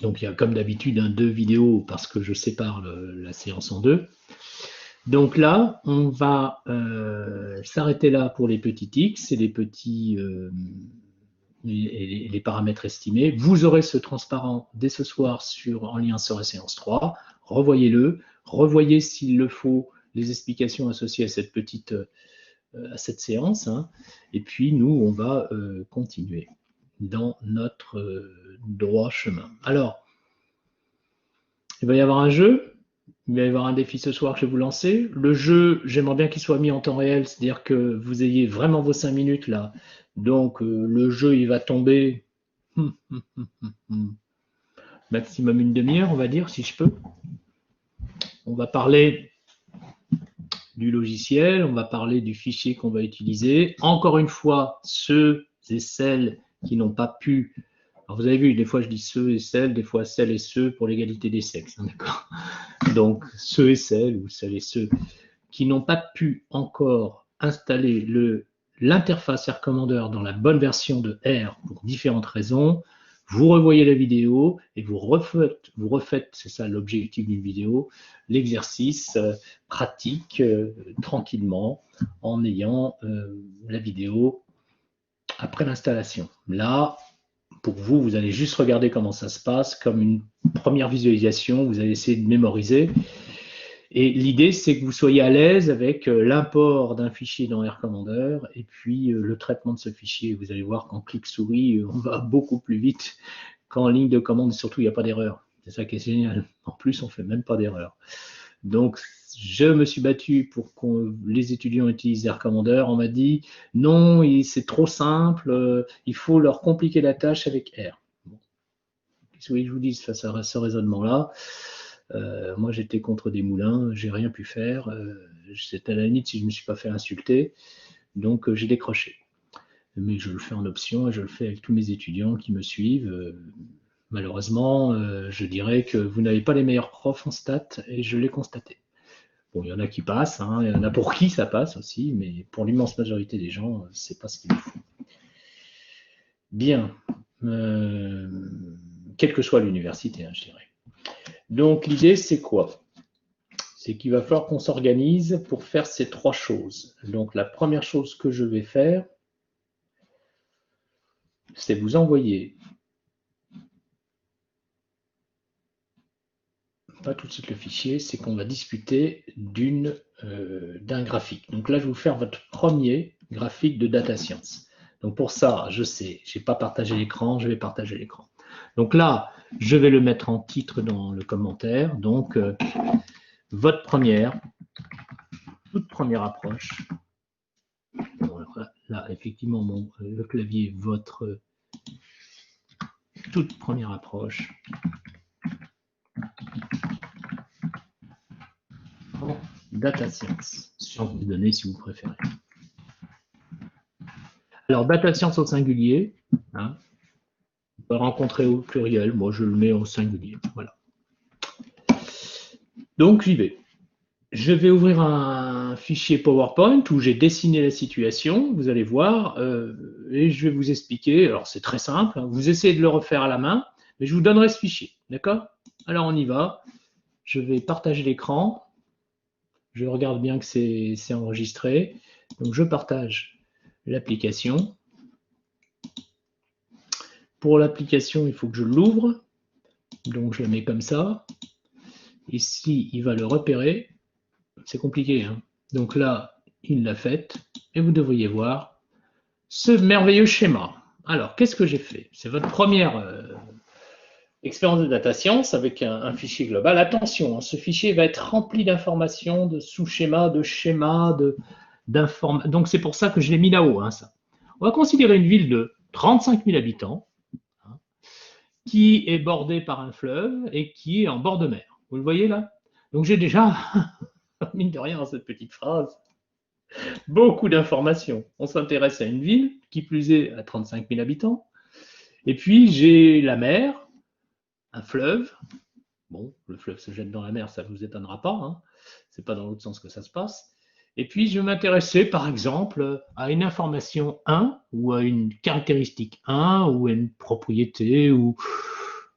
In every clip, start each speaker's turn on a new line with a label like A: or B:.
A: Donc, il y a comme d'habitude deux vidéos parce que je sépare la séance en deux. Donc là, on va s'arrêter là pour les petits x et les petits les paramètres estimés. Vous aurez ce transparent dès ce soir en lien sur la séance 3. Revoyez-le, revoyez s'il le faut les explications associées à cette séance. Hein. Et puis nous, on va continuer dans notre droit chemin. Alors, il va y avoir un jeu. Il va y avoir un défi ce soir que je vais vous lancer. Le jeu, j'aimerais bien qu'il soit mis en temps réel, c'est-à-dire que vous ayez vraiment vos 5 minutes là. Donc, le jeu, il va tomber maximum une demi-heure, on va dire, si je peux. On va parler du logiciel, on va parler du fichier qu'on va utiliser. Encore une fois, ceux et celles qui n'ont pas pu... Alors vous avez vu, des fois je dis ceux et celles, des fois celles et ceux pour l'égalité des sexes. Hein, d'accord ? Donc ceux et celles ou celles et ceux qui n'ont pas pu encore installer l'interface R Commander dans la bonne version de R pour différentes raisons, vous revoyez la vidéo et vous refaites, c'est ça l'objectif d'une vidéo, l'exercice pratique tranquillement en ayant la vidéo après l'installation. Là, pour vous, vous allez juste regarder comment ça se passe, comme une première visualisation, vous allez essayer de mémoriser. Et l'idée, c'est que vous soyez à l'aise avec l'import d'un fichier dans R Commander et puis le traitement de ce fichier. Vous allez voir qu'en clic-souris, on va beaucoup plus vite qu'en ligne de commande. Surtout, il n'y a pas d'erreur. C'est ça qui est génial. En plus, on ne fait même pas d'erreur. Donc, je me suis battu pour que les étudiants utilisent R Commander. On m'a dit, non, c'est trop simple, il faut leur compliquer la tâche avec R. Bon. Qu'est-ce que je vous dis face à ce raisonnement-là? Moi, j'étais contre des moulins, j'ai rien pu faire. C'était à la limite si je ne me suis pas fait insulter. Donc, j'ai décroché. Mais je le fais en option et je le fais avec tous mes étudiants qui me suivent. Malheureusement, je dirais que vous n'avez pas les meilleurs profs en stats et je l'ai constaté. Bon, il y en a qui passent, hein, il y en a pour qui ça passe aussi, mais pour l'immense majorité des gens, c'est pas ce qu'il faut. Bien, quelle que soit l'université, hein, je dirais. Donc, l'idée, c'est quoi? C'est qu'il va falloir qu'on s'organise pour faire ces trois choses. Donc, la première chose que je vais faire, c'est vous envoyer, pas tout de suite le fichier, c'est qu'on va discuter d'un graphique. Donc là, je vais vous faire votre premier graphique de data science. Donc pour ça, je sais, je n'ai pas partagé l'écran, je vais partager l'écran. Donc là, je vais le mettre en titre dans le commentaire. Donc, votre toute première approche. Bon, là, effectivement, le clavier, votre toute première approche. En data science, sciences des données si vous préférez. Alors, data science au singulier, hein, on peut rencontrer au pluriel, moi je le mets au singulier, voilà. Donc, j'y vais. Je vais ouvrir un fichier PowerPoint où j'ai dessiné la situation, vous allez voir, et je vais vous expliquer. Alors, c'est très simple, hein, vous essayez de le refaire à la main, mais je vous donnerai ce fichier, d'accord? Alors, on y va. Je vais partager l'écran. Je regarde bien que c'est enregistré. Donc, je partage l'application. Pour l'application, il faut que je l'ouvre. Donc, je la mets comme ça. Ici, il va le repérer. C'est compliqué, hein. Donc là, il l'a fait. Et vous devriez voir ce merveilleux schéma. Alors, qu'est-ce que j'ai fait? C'est votre première expérience de data science avec un fichier global. Attention, hein, ce fichier va être rempli d'informations, de sous-schémas, de schémas, d'informations. Donc, c'est pour ça que je l'ai mis là-haut, hein, ça. On va considérer une ville de 35 000 habitants, hein, qui est bordée par un fleuve et qui est en bord de mer. Vous le voyez là? Donc, j'ai déjà, mine de rien, dans cette petite phrase, beaucoup d'informations. On s'intéresse à une ville, qui plus est à 35 000 habitants. Et puis, j'ai la mer, un fleuve. Bon, le fleuve se jette dans la mer, ça ne vous étonnera pas. Hein. Ce n'est pas dans l'autre sens que ça se passe. Et puis, je vais m'intéresser, par exemple, à une information 1, ou à une caractéristique 1, ou à une propriété, ou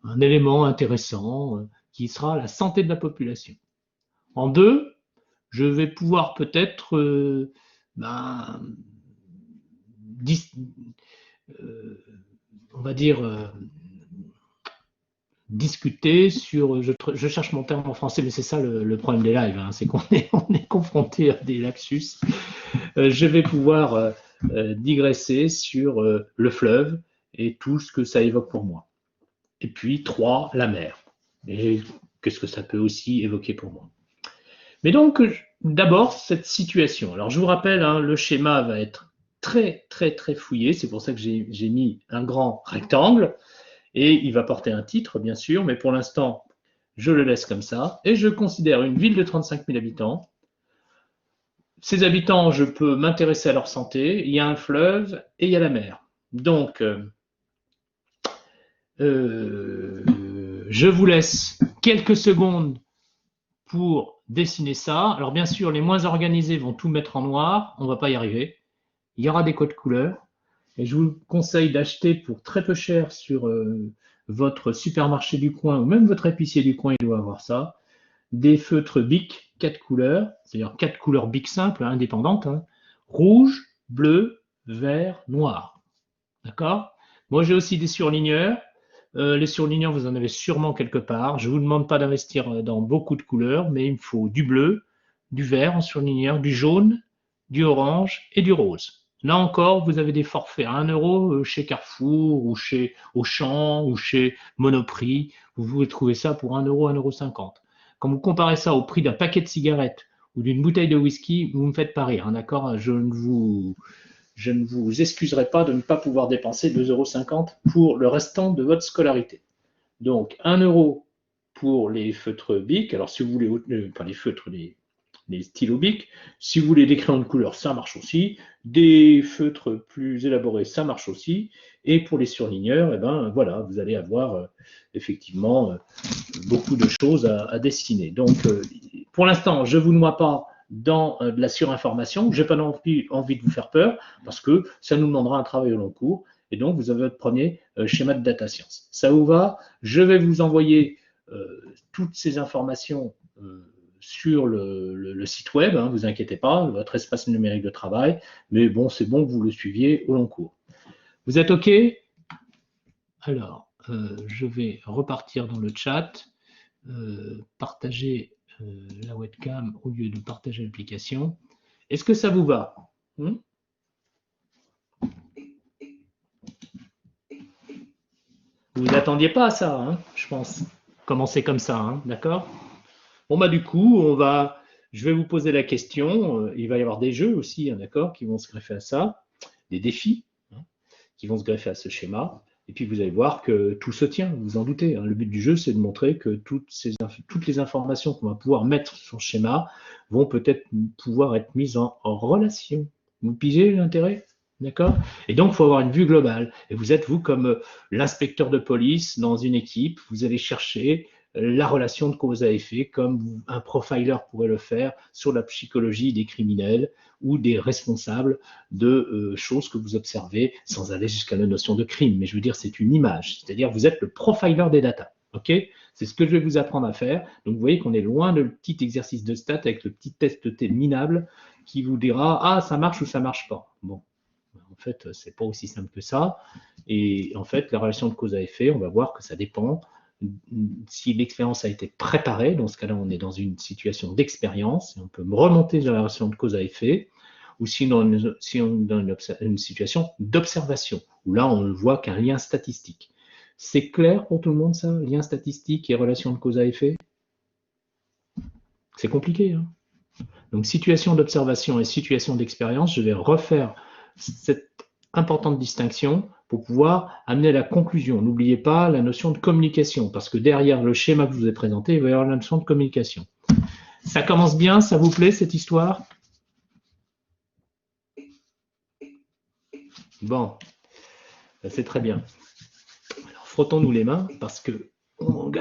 A: un élément intéressant qui sera la santé de la population. En 2, je vais pouvoir peut-être on va dire discuter sur, je cherche mon terme en français, mais c'est ça le problème des lives, hein, c'est qu'on on est confronté à des lapsus. Je vais pouvoir digresser sur le fleuve et tout ce que ça évoque pour moi. Et puis 3, la mer. Et qu'est-ce que ça peut aussi évoquer pour moi. Mais donc, d'abord, cette situation. Alors, je vous rappelle, hein, le schéma va être très, très, très fouillé. C'est pour ça que j'ai mis un grand rectangle. Et il va porter un titre, bien sûr, mais pour l'instant, je le laisse comme ça. Et je considère une ville de 35 000 habitants. Ces habitants, je peux m'intéresser à leur santé. Il y a un fleuve et il y a la mer. Donc, je vous laisse quelques secondes pour dessiner ça. Alors bien sûr, les moins organisés vont tout mettre en noir, on ne va pas y arriver. Il y aura des codes couleurs. Et je vous conseille d'acheter pour très peu cher sur votre supermarché du coin ou même votre épicier du coin, il doit avoir ça, des feutres Bic 4 couleurs, c'est-à-dire 4 couleurs Bic simples, hein, indépendantes, hein, rouge, bleu, vert, noir. D'accord? Moi, j'ai aussi des surligneurs. Les surligneurs, vous en avez sûrement quelque part. Je ne vous demande pas d'investir dans beaucoup de couleurs, mais il me faut du bleu, du vert en surligneur, du jaune, du orange et du rose. Là encore, vous avez des forfaits à 1 euro chez Carrefour ou chez Auchan ou chez Monoprix. Vous pouvez trouver ça pour 1 euro, 1,50 €. Quand vous comparez ça au prix d'un paquet de cigarettes ou d'une bouteille de whisky, vous ne me faites pas rire, hein, d'accord? Je ne vous excuserai pas de ne pas pouvoir dépenser 2,50 € pour le restant de votre scolarité. Donc 1 euro pour les feutres Bic. Alors si vous voulez, pas les feutres, les stylos Bic. Si vous voulez des crayons de couleur, ça marche aussi. Des feutres plus élaborés, ça marche aussi. Et pour les surligneurs, eh ben, voilà, vous allez avoir effectivement beaucoup de choses à dessiner. Donc pour l'instant, je ne vous noie pas dans de la surinformation. Je n'ai pas envie de vous faire peur parce que ça nous demandera un travail au long cours. Et donc, vous avez votre premier schéma de data science. Ça vous va? Je vais vous envoyer toutes ces informations sur le site web, hein, vous inquiétez pas, votre espace numérique de travail. Mais bon, c'est bon que vous le suiviez au long cours. Vous êtes OK? Alors, je vais repartir dans le chat, partager la webcam au lieu de partager l'application. Est-ce que ça vous va? Vous vous attendiez pas à ça, hein, je pense. Commencer comme ça, hein, d'accord? Bon, bah du coup, je vais vous poser la question. Il va y avoir des jeux aussi, hein, d'accord, qui vont se greffer à ça, des défis hein, qui vont se greffer à ce schéma. Et puis vous allez voir que tout se tient, vous en doutez. Hein. Le but du jeu, c'est de montrer que toutes les informations qu'on va pouvoir mettre sur ce schéma vont peut-être pouvoir être mises en relation. Vous pigez l'intérêt? D'accord? Et donc, il faut avoir une vue globale. Et vous êtes, vous, comme l'inspecteur de police dans une équipe, vous allez chercher la relation de cause à effet, comme un profiler pourrait le faire sur la psychologie des criminels ou des responsables de choses que vous observez sans aller jusqu'à la notion de crime. Mais je veux dire, c'est une image, c'est-à-dire vous êtes le profiler des data. Ok? C'est ce que je vais vous apprendre à faire. Donc vous voyez qu'on est loin de le petit exercice de stats avec le petit test T minable qui vous dira ah ça marche ou ça marche pas. Bon, en fait c'est pas aussi simple que ça. Et en fait la relation de cause à effet, on va voir que ça dépend si l'expérience a été préparée. Dans ce cas-là, on est dans une situation d'expérience et on peut remonter dans la relation de cause à effet. Ou sinon, si on est dans une situation d'observation, où là, on ne voit qu'un lien statistique. C'est clair pour tout le monde, ça, lien statistique et relation de cause à effet? C'est compliqué. Hein. Donc, situation d'observation et situation d'expérience, je vais refaire cette importante distinction pour pouvoir amener à la conclusion. N'oubliez pas la notion de communication, parce que derrière le schéma que je vous ai présenté, il va y avoir la notion de communication. Ça commence bien, ça vous plaît cette histoire? Bon, c'est très bien. Alors, frottons-nous les mains parce que on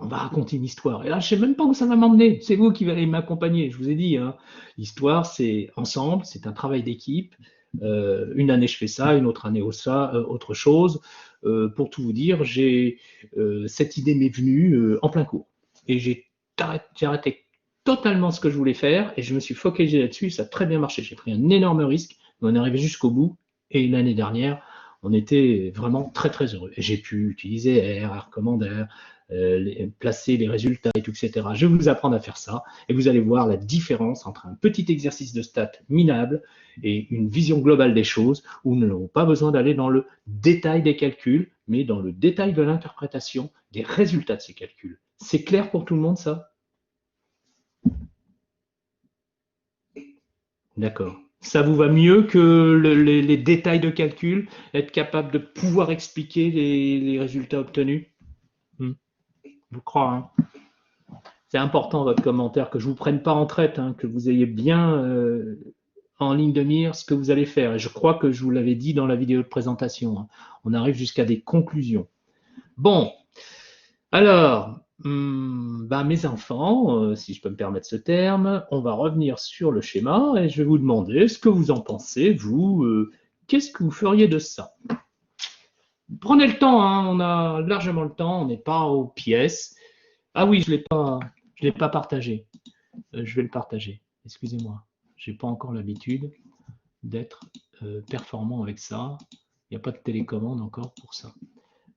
A: va raconter une histoire. Et là, je ne sais même pas où ça va m'emmener. C'est vous qui allez m'accompagner. Je vous ai dit, hein, l'histoire, c'est ensemble, c'est un travail d'équipe. Une année, je fais ça, une autre année, ça, autre chose. pour tout vous dire, cette idée m'est venue en plein cours. Et j'ai arrêté totalement ce que je voulais faire et je me suis focalisé là-dessus. Ça a très bien marché. J'ai pris un énorme risque, mais on est arrivé jusqu'au bout. Et l'année dernière, on était vraiment très très heureux. Et j'ai pu utiliser R, Commander, placer les résultats et tout, etc. Je vais vous apprendre à faire ça et vous allez voir la différence entre un petit exercice de stats minable et une vision globale des choses où nous n'avons pas besoin d'aller dans le détail des calculs, mais dans le détail de l'interprétation des résultats de ces calculs. C'est clair pour tout le monde, ça? D'accord. Ça vous va mieux que les détails de calcul, être capable de pouvoir expliquer les résultats obtenus? Je crois. Hein. C'est important votre commentaire, que je ne vous prenne pas en traite, hein, que vous ayez bien en ligne de mire ce que vous allez faire. Et je crois que je vous l'avais dit dans la vidéo de présentation. Hein. On arrive jusqu'à des conclusions. Bon, alors, mes enfants, si je peux me permettre ce terme, on va revenir sur le schéma et je vais vous demander ce que vous en pensez, vous, qu'est-ce que vous feriez de ça? Prenez le temps, hein, on a largement le temps, on n'est pas aux pièces. Ah oui, je l'ai pas partagé. Je vais le partager. Excusez-moi, je n'ai pas encore l'habitude d'être performant avec ça. Il n'y a pas de télécommande encore pour ça.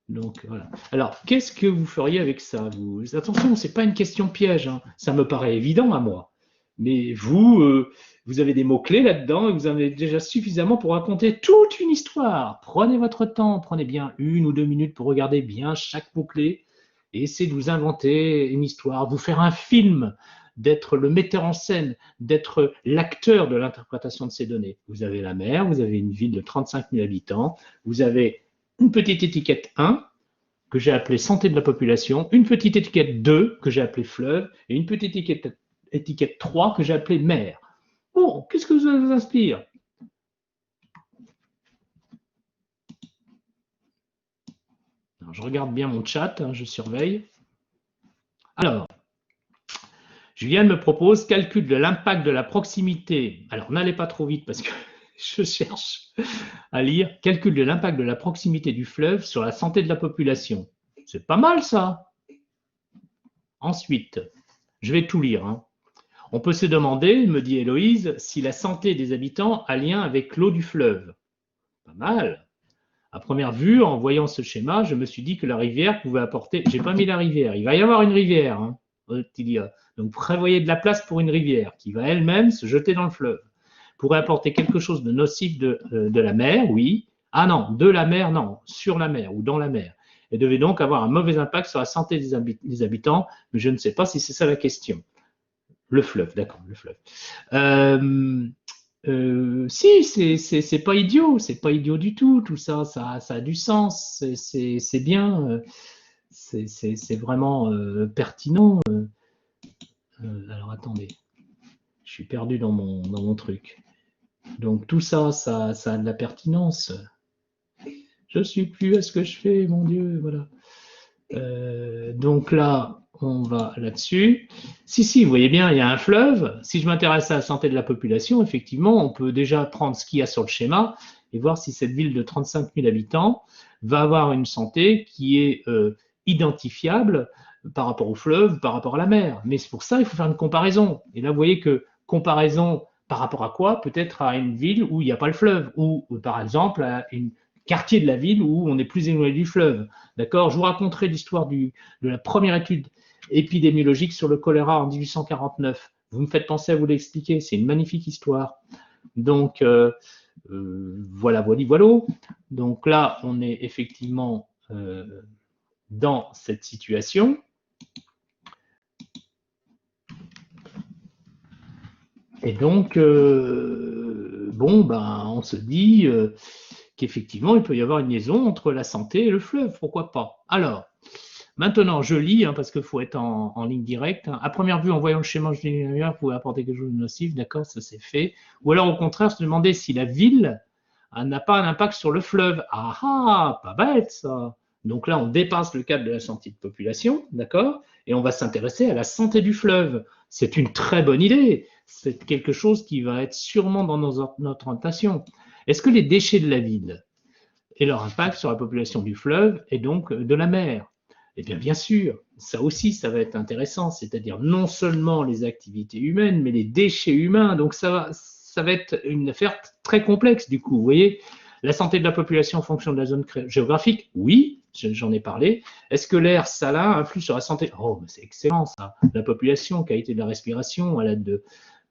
A: Donc voilà. Alors, qu'est-ce que vous feriez avec ça, vous? Attention, ce n'est pas une question piège. Hein. Ça me paraît évident à moi. Mais vous, vous avez des mots-clés là-dedans et vous en avez déjà suffisamment pour raconter toute une histoire. Prenez votre temps, prenez bien 1 ou 2 minutes pour regarder bien chaque mot-clé et essayez de vous inventer une histoire, vous faire un film, d'être le metteur en scène, d'être l'acteur de l'interprétation de ces données. Vous avez la mer, vous avez une ville de 35 000 habitants, vous avez une petite étiquette 1 que j'ai appelée santé de la population, une petite étiquette 2 que j'ai appelée fleuve et une petite étiquette 3 que j'ai appelée mer. Bon, qu'est-ce que ça vous inspire? Alors, je regarde bien mon chat, hein, je surveille. Alors, Juliane me propose calcul de l'impact de la proximité. Alors, n'allez pas trop vite parce que je cherche à lire. Calcul de l'impact de la proximité du fleuve sur la santé de la population. C'est pas mal ça. Ensuite, je vais tout lire. Hein. On peut se demander, me dit Héloïse, si la santé des habitants a lien avec l'eau du fleuve. Pas mal. À première vue, en voyant ce schéma, je me suis dit que la rivière pouvait apporter. J'ai pas mis la rivière. Il va y avoir une rivière. Hein. Donc prévoyez de la place pour une rivière qui va elle-même se jeter dans le fleuve. Pourrait apporter quelque chose de nocif de la mer, oui. Ah non, de la mer, non, sur la mer ou dans la mer. Et devait donc avoir un mauvais impact sur la santé des habitants, mais je ne sais pas si c'est ça la question. Le fleuve, d'accord, le fleuve. Si, c'est pas idiot, c'est pas idiot du tout, tout ça, ça a du sens, c'est bien, c'est vraiment pertinent. Alors attendez, je suis perdu dans mon truc. Donc tout ça, ça a de la pertinence. Je suis plus à ce que je fais, mon Dieu, voilà. Donc là, on va là-dessus. Si, vous voyez bien, il y a un fleuve. Si je m'intéresse à la santé de la population, effectivement, on peut déjà prendre ce qu'il y a sur le schéma et voir si cette ville de 35 000 habitants va avoir une santé qui est identifiable par rapport au fleuve, par rapport à la mer. Mais c'est pour ça, il faut faire une comparaison. Et là, vous voyez que comparaison par rapport à quoi? Peut-être à une ville où il n'y a pas le fleuve, ou par exemple à une quartier de la ville où on est plus éloigné du fleuve. D'accord? Je vous raconterai l'histoire de la première étude épidémiologique sur le choléra en 1849. Vous me faites penser à vous l'expliquer. C'est une magnifique histoire. Donc, voilà. Donc là, on est effectivement dans cette situation. Et donc, on se dit qu'effectivement, il peut y avoir une liaison entre la santé et le fleuve, pourquoi pas. Alors, maintenant, je lis, hein, parce qu'il faut être en ligne directe. Hein. À première vue, en voyant le schéma, je dis, vous pouvez apporter quelque chose de nocif, d'accord, ça c'est fait. Ou alors, au contraire, se demander si la ville n'a pas un impact sur le fleuve. Ah, pas bête ça. Donc là, on dépasse le cadre de la santé de population, d'accord, et on va s'intéresser à la santé du fleuve. C'est une très bonne idée. C'est quelque chose qui va être sûrement dans notre orientation. Est-ce que les déchets de la ville et leur impact sur la population du fleuve et donc de la mer. Eh bien sûr, ça aussi, ça va être intéressant, c'est-à-dire non seulement les activités humaines, mais les déchets humains. Donc ça va être une affaire très complexe du coup. Vous voyez, la santé de la population en fonction de la zone géographique, oui, j'en ai parlé. Est-ce que l'air salin influe sur la santé? Oh, c'est excellent ça. La population, qualité de la respiration à l'aide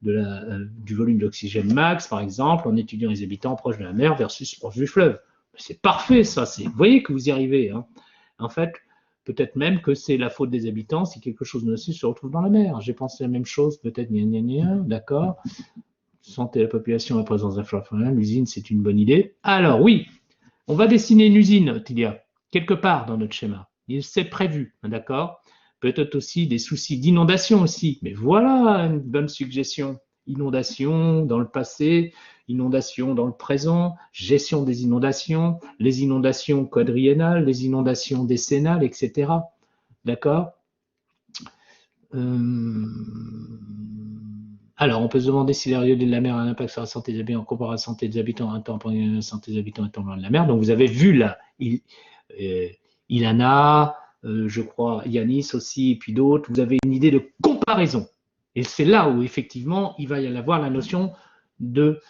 A: du volume d'oxygène max, par exemple, en étudiant les habitants proches de la mer versus proches du fleuve. C'est parfait ça. Vous voyez que vous y arrivez. Hein. En fait, peut-être même que c'est la faute des habitants si quelque chose de nocif se retrouve dans la mer. J'ai pensé la même chose, peut-être, d'accord. Santé de la population, la présence d'un fleuve, l'usine, c'est une bonne idée. Alors oui, on va dessiner une usine, Tilia, quelque part dans notre schéma. C'est prévu, d'accord. Peut-être aussi des soucis d'inondation aussi. Mais voilà une bonne suggestion. Inondation dans le passé, inondation dans le présent, gestion des inondations, les inondations quadriennales, les inondations décennales, etc. D'accord. Alors, on peut se demander si l'air iodé de la mer a un impact sur la santé des habitants en comparant à la santé des habitants en temps pendant la santé des habitants étant loin de la mer. Donc, vous avez vu là, Ilana, je crois, Yanis aussi, et puis d'autres, vous avez une idée de comparaison. Et c'est là où, effectivement, il va y avoir la notion de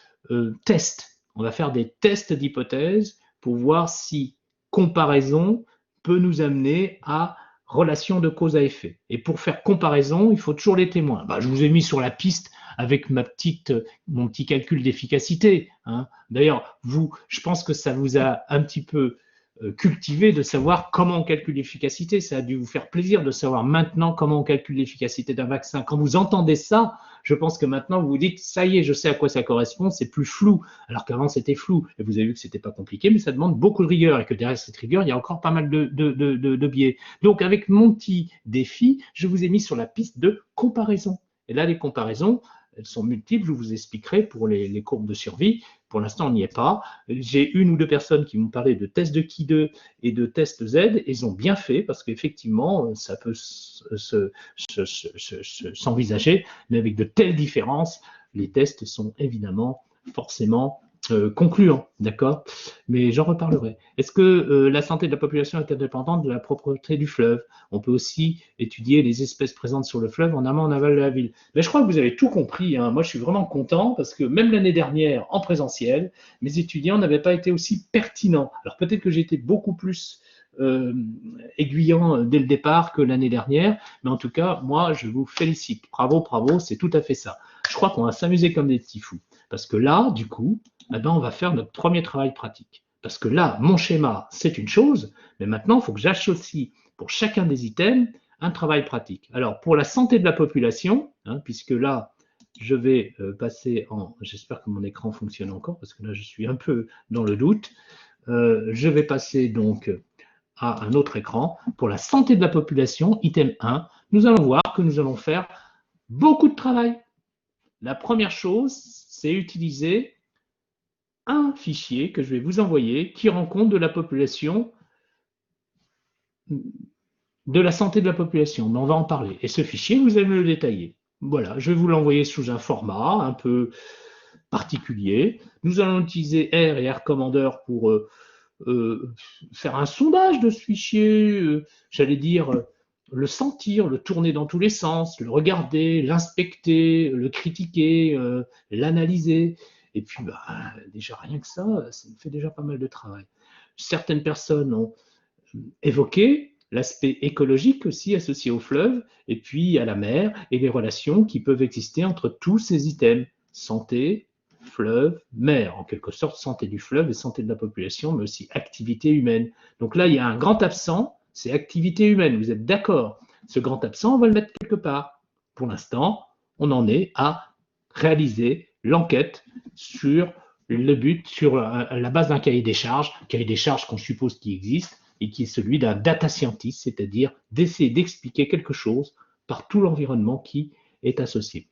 A: test. On va faire des tests d'hypothèses pour voir si comparaison peut nous amener à relation de cause à effet. Et pour faire comparaison, il faut toujours les témoins. Bah, je vous ai mis sur la piste avec mon petit calcul d'efficacité. Hein. D'ailleurs, je pense que ça vous a un petit peu cultivé de savoir comment on calcule l'efficacité. Ça a dû vous faire plaisir de savoir maintenant comment on calcule l'efficacité d'un vaccin. Quand vous entendez ça, je pense que maintenant vous vous dites, ça y est, je sais à quoi ça correspond, c'est plus flou, alors qu'avant c'était flou. Et vous avez vu que c'était pas compliqué, mais ça demande beaucoup de rigueur et que derrière cette rigueur, il y a encore pas mal de biais. Donc avec mon petit défi, je vous ai mis sur la piste de comparaison. Et là, les comparaisons, elles sont multiples, je vous expliquerai pour les courbes de survie. Pour l'instant, on n'y est pas. J'ai une ou deux personnes qui m'ont parlé de tests de Ki2 et de tests Z, et ils ont bien fait, parce qu'effectivement, ça peut s'envisager, mais avec de telles différences, les tests sont évidemment forcément concluants, d'accord? Mais j'en reparlerai. Est-ce que la santé de la population est indépendante de la propreté du fleuve? On peut aussi étudier les espèces présentes sur le fleuve en amont, en aval de la ville. Mais je crois que vous avez tout compris. Hein. Moi, je suis vraiment content parce que même l'année dernière, en présentiel, mes étudiants n'avaient pas été aussi pertinents. Alors peut-être que j'ai été beaucoup plus aiguillant dès le départ que l'année dernière, mais en tout cas, moi, je vous félicite. Bravo, bravo, c'est tout à fait ça. Je crois qu'on va s'amuser comme des petits fous. Parce que là, du coup, on va faire notre premier travail pratique. Parce que là, mon schéma, c'est une chose, mais maintenant, il faut que j'associe pour chacun des items un travail pratique. Alors, pour la santé de la population, hein, puisque là, je vais passer en... J'espère que mon écran fonctionne encore, parce que là, je suis un peu dans le doute. Je vais passer donc à un autre écran. Pour la santé de la population, item 1, nous allons voir que nous allons faire beaucoup de travail. La première chose, c'est utiliser un fichier que je vais vous envoyer qui rend compte de la population, de la santé de la population. Mais on va en parler. Et ce fichier, vous allez me le détailler. Voilà, je vais vous l'envoyer sous un format un peu particulier. Nous allons utiliser R et R Commander pour faire un sondage de ce fichier, j'allais dire le sentir, le tourner dans tous les sens, le regarder, l'inspecter, le critiquer, l'analyser. Et puis, déjà rien que ça me fait déjà pas mal de travail. Certaines personnes ont évoqué l'aspect écologique aussi associé au fleuve, et puis à la mer, et les relations qui peuvent exister entre tous ces items. Santé, fleuve, mer, en quelque sorte, santé du fleuve et santé de la population, mais aussi activité humaine. Donc là, il y a un grand absent, c'est activité humaine. Vous êtes d'accord? Ce grand absent, on va le mettre quelque part. Pour l'instant, on en est à réaliser l'enquête sur le but, sur la base d'un cahier des charges qu'on suppose qui existe, et qui est celui d'un data scientist, c'est-à-dire d'essayer d'expliquer quelque chose par tout l'environnement qui est associé.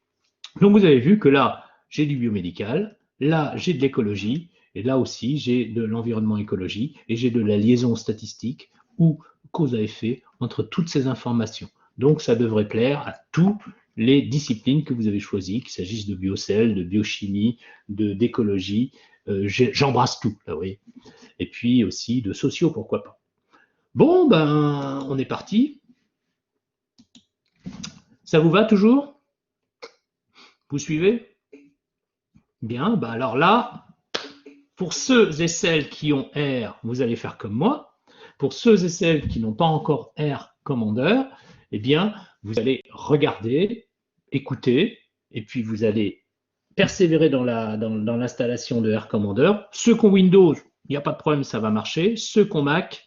A: Donc vous avez vu que là, j'ai du biomédical, là, j'ai de l'écologie, et là aussi, j'ai de l'environnement écologie, et j'ai de la liaison statistique ou cause à effet entre toutes ces informations. Donc ça devrait plaire à tous les disciplines que vous avez choisies, qu'il s'agisse de biocell, de biochimie, d'écologie. J'embrasse tout, là, vous voyez. Et puis aussi de sociaux, pourquoi pas. Bon, ben, on est parti. Ça vous va toujours? Vous suivez? Bien, ben alors là, pour ceux et celles qui ont R, vous allez faire comme moi. Pour ceux et celles qui n'ont pas encore R Commander, eh bien, vous allez regarder, écouter, et puis vous allez persévérer dans l'installation de R Commander. Ceux qui ont Windows, il n'y a pas de problème, ça va marcher. Ceux qui ont Mac,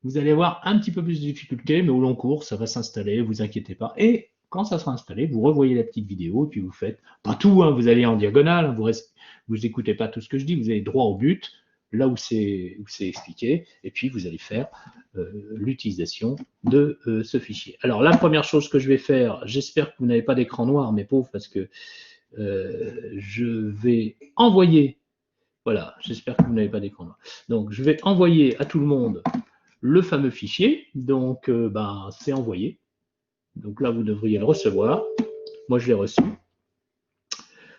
A: vous allez avoir un petit peu plus de difficultés, mais au long cours, ça va s'installer, vous inquiétez pas. Et quand ça sera installé, vous revoyez la petite vidéo, et puis vous faites, pas tout, hein, vous allez en diagonale, vous écoutez pas tout ce que je dis, vous allez droit au but, là où c'est expliqué, et puis vous allez faire l'utilisation de ce fichier. Alors la première chose que je vais faire, j'espère que vous n'avez pas d'écran noir, mes pauvres, parce que je vais envoyer, voilà, j'espère que vous n'avez pas d'écran noir. Donc je vais envoyer à tout le monde le fameux fichier, donc ben, c'est envoyé. Donc là, vous devriez le recevoir. Moi, je l'ai reçu.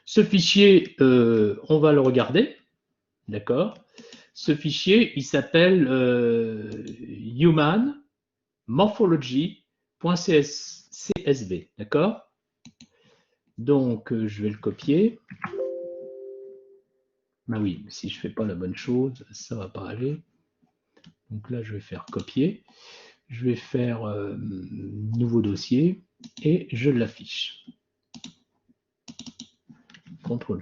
A: Ce fichier, on va le regarder, d'accord? Ce fichier, il s'appelle human morphology.csv, d'accord? Donc, je vais le copier. Ah oui, si je ne fais pas la bonne chose, ça ne va pas aller. Donc là, je vais faire copier. Je vais faire nouveau dossier et je l'affiche. CTRL.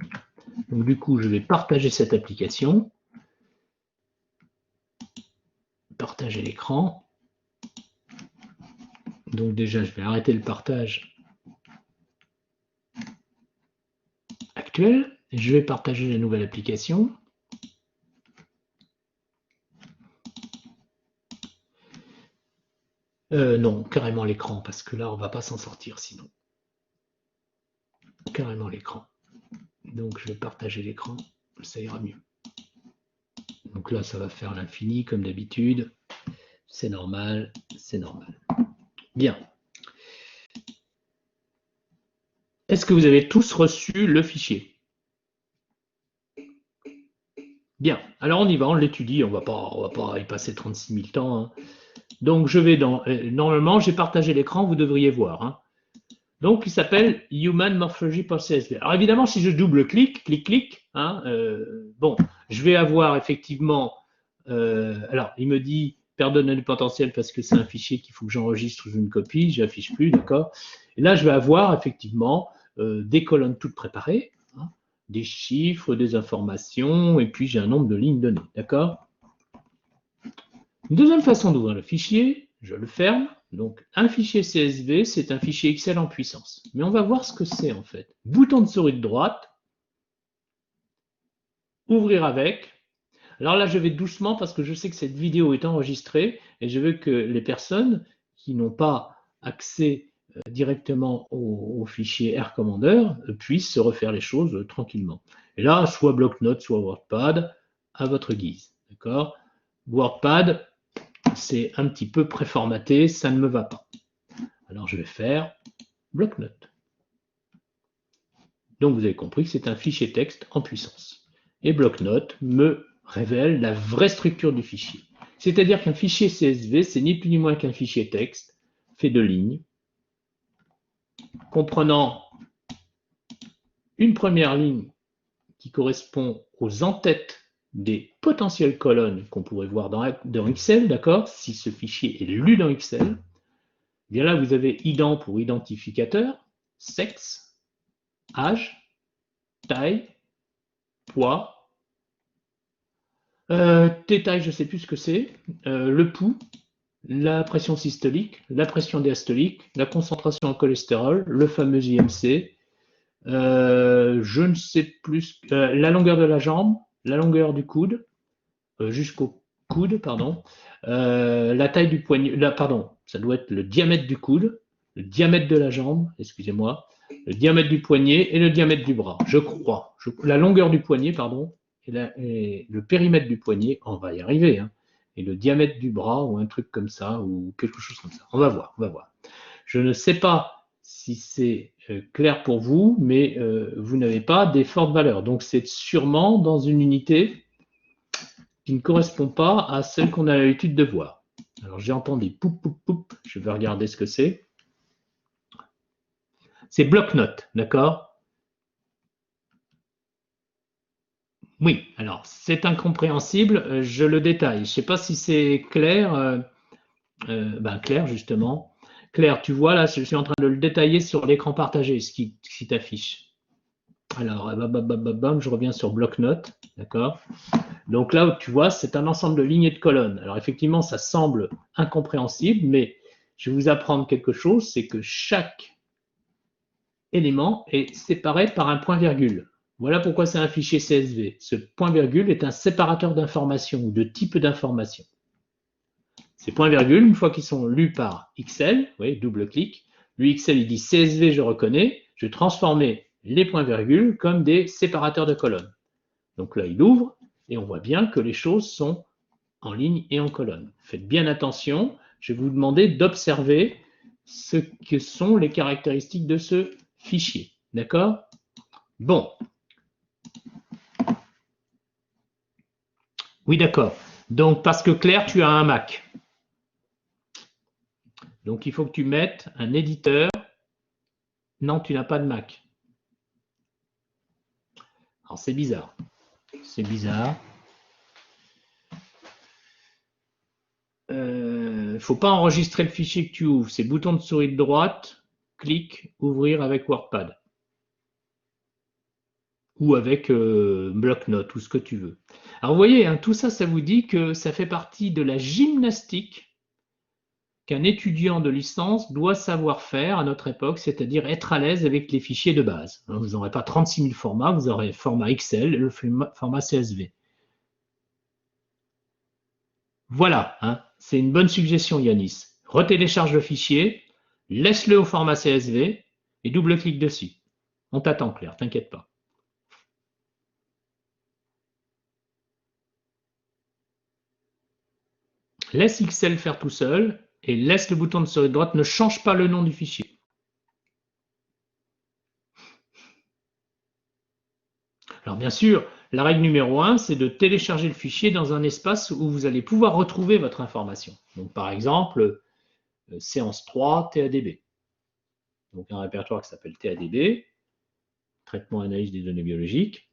A: Donc du coup, je vais partager cette application. Partager l'écran. Donc déjà, je vais arrêter le partage actuel. Et je vais partager la nouvelle application. Non, carrément l'écran, parce que là, on ne va pas s'en sortir sinon. Carrément l'écran. Donc, je vais partager l'écran, ça ira mieux. Donc là, ça va faire l'infini, comme d'habitude. C'est normal, c'est normal. Bien. Est-ce que vous avez tous reçu le fichier? Bien. Alors, on y va, on l'étudie. On va pas y passer 36 000 temps. Hein. Donc, je vais dans... normalement, j'ai partagé l'écran, vous devriez voir. Hein. Donc, il s'appelle Human Morphology.csv. Alors, évidemment, si je double-clique, clic, hein, bon, je vais avoir effectivement... alors, il me dit perte de données du potentiel parce que c'est un fichier qu'il faut que j'enregistre sous une copie. Je n'affiche plus, d'accord. Et là, je vais avoir effectivement des colonnes toutes préparées, hein, des chiffres, des informations, et puis j'ai un nombre de lignes données, d'accord. Une deuxième façon d'ouvrir le fichier, je le ferme. Donc, un fichier CSV, c'est un fichier Excel en puissance. Mais on va voir ce que c'est en fait. Bouton de souris de droite, ouvrir avec. Alors là, je vais doucement parce que je sais que cette vidéo est enregistrée et je veux que les personnes qui n'ont pas accès directement au fichier R Commander puissent se refaire les choses tranquillement. Et là, soit bloc-notes, soit WordPad, à votre guise. D'accord ? WordPad, c'est un petit peu préformaté, ça ne me va pas. Alors je vais faire bloc-notes. Donc vous avez compris que c'est un fichier texte en puissance. Et bloc-notes me révèle la vraie structure du fichier. C'est-à-dire qu'un fichier CSV, c'est ni plus ni moins qu'un fichier texte fait de lignes, comprenant une première ligne qui correspond aux en-têtes des potentielles colonnes qu'on pourrait voir dans Excel, d'accord? Si ce fichier est lu dans Excel, bien là, vous avez ident pour identificateur, sexe, âge, taille, poids, taille, je ne sais plus ce que c'est, le pouls, la pression systolique, la pression diastolique, la concentration en cholestérol, le fameux IMC, je ne sais plus, la longueur de la jambe, la longueur du coude, jusqu'au coude, pardon, la taille du poignet, pardon, ça doit être le diamètre du coude, le diamètre de la jambe, excusez-moi, le diamètre du poignet et le diamètre du bras, je crois. La longueur du poignet, pardon, et le périmètre du poignet, on va y arriver, hein, et le diamètre du bras ou un truc comme ça, ou quelque chose comme ça. On va voir, on va voir. Je ne sais pas si c'est clair pour vous, mais vous n'avez pas des fortes valeurs. Donc, c'est sûrement dans une unité qui ne correspond pas à celle qu'on a l'habitude de voir. Alors, j'ai entendu poup, poup, poup. Je vais regarder ce que c'est. C'est bloc-notes, d'accord? Oui, alors, c'est incompréhensible. Je le détaille. Je ne sais pas si c'est clair. Claire, justement. Claire, tu vois, là, je suis en train de le détailler sur l'écran partagé, ce qui t'affiche. Alors, je reviens sur bloc-notes, d'accord? Donc là, tu vois, c'est un ensemble de lignes et de colonnes. Alors, effectivement, ça semble incompréhensible, mais je vais vous apprendre quelque chose, c'est que chaque élément est séparé par un point-virgule. Voilà pourquoi c'est un fichier CSV. Ce point-virgule est un séparateur d'informations ou de type d'information. Ces points-virgules, une fois qu'ils sont lus par XL, vous voyez, double-clic, lui XL il dit CSV, je reconnais, je vais transformer les points-virgules comme des séparateurs de colonnes. Donc là, il ouvre et on voit bien que les choses sont en ligne et en colonne. Faites bien attention, je vais vous demander d'observer ce que sont les caractéristiques de ce fichier. D'accord? Bon. Oui, d'accord. Donc, parce que Claire, tu as un Mac. Donc, il faut que tu mettes un éditeur. Non, tu n'as pas de Mac. Alors, c'est bizarre. C'est bizarre. Faut pas enregistrer le fichier que tu ouvres. C'est bouton de souris de droite, clic, ouvrir avec WordPad. Ou avec bloc-notes, ou ce que tu veux. Alors, vous voyez, hein, tout ça, ça vous dit que ça fait partie de la gymnastique qu'un étudiant de licence doit savoir faire à notre époque, c'est-à-dire être à l'aise avec les fichiers de base. Vous n'aurez pas 36 000 formats, vous aurez le format Excel et le format CSV. Voilà, hein, c'est une bonne suggestion, Yanis. Retélécharge le fichier, laisse-le au format CSV et double-clique dessus. On t'attend, Claire, t'inquiète pas. Laisse XL faire tout seul et laisse le bouton de souris droite, ne change pas le nom du fichier. Alors bien sûr, la règle numéro 1, c'est de télécharger le fichier dans un espace où vous allez pouvoir retrouver votre information. Donc par exemple, séance 3, TADB. Donc un répertoire qui s'appelle TADB, traitement et analyse des données biologiques,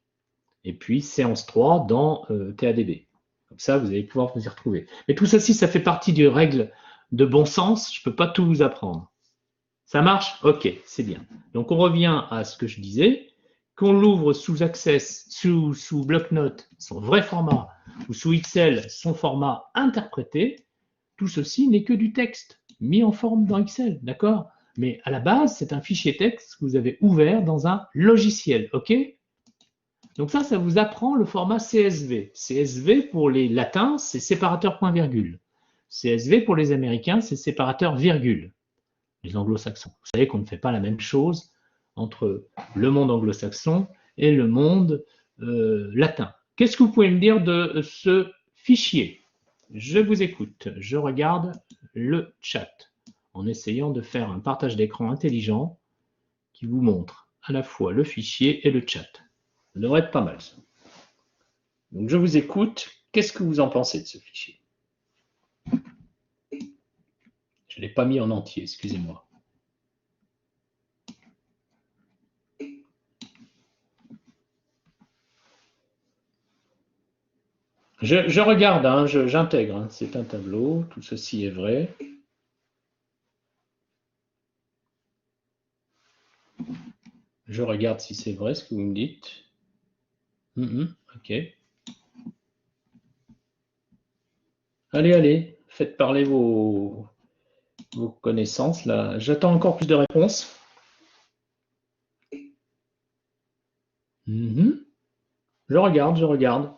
A: et puis séance 3 dans TADB. Comme ça, vous allez pouvoir vous y retrouver. Mais tout ceci, ça fait partie des règles de bon sens. Je ne peux pas tout vous apprendre. Ça marche? Ok, c'est bien. Donc on revient à ce que je disais. Qu'on l'ouvre sous Access, sous bloc-notes, son vrai format, ou sous Excel, son format interprété, tout ceci n'est que du texte mis en forme dans Excel, d'accord? Mais à la base, c'est un fichier texte que vous avez ouvert dans un logiciel, ok? Donc ça vous apprend le format CSV. CSV pour les latins, c'est séparateur point-virgule. CSV pour les américains, c'est séparateur virgule. Les anglo-saxons. Vous savez qu'on ne fait pas la même chose entre le monde anglo-saxon et le monde latin. Qu'est-ce que vous pouvez me dire de ce fichier? Je vous écoute. Je regarde le chat en essayant de faire un partage d'écran intelligent qui vous montre à la fois le fichier et le chat. Ça devrait être pas mal, ça. Donc, je vous écoute. Qu'est-ce que vous en pensez de ce fichier? Je ne l'ai pas mis en entier, excusez-moi. Je regarde, hein, j'intègre. Hein, c'est un tableau, tout ceci est vrai. Je regarde si c'est vrai ce que vous me dites. Ok. Allez, faites parler vos connaissances. Là, j'attends encore plus de réponses. Je regarde.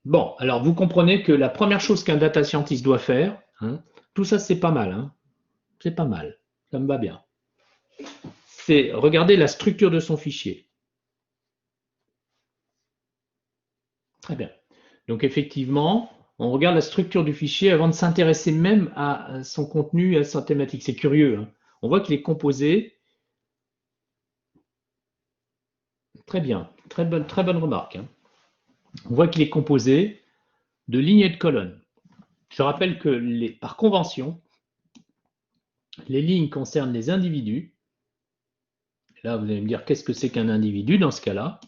A: Bon, alors vous comprenez que la première chose qu'un data scientist doit faire, hein, tout ça c'est pas mal, hein, c'est pas mal, ça me va bien. C'est regarder la structure de son fichier. Très bien. Donc effectivement, on regarde la structure du fichier avant de s'intéresser même à son contenu, à sa thématique. C'est curieux, hein. On voit qu'il est composé. Très bien, très bonne remarque, hein. On voit qu'il est composé de lignes et de colonnes. Je rappelle que par convention, les lignes concernent les individus. Là, vous allez me dire, qu'est-ce que c'est qu'un individu dans ce cas-là?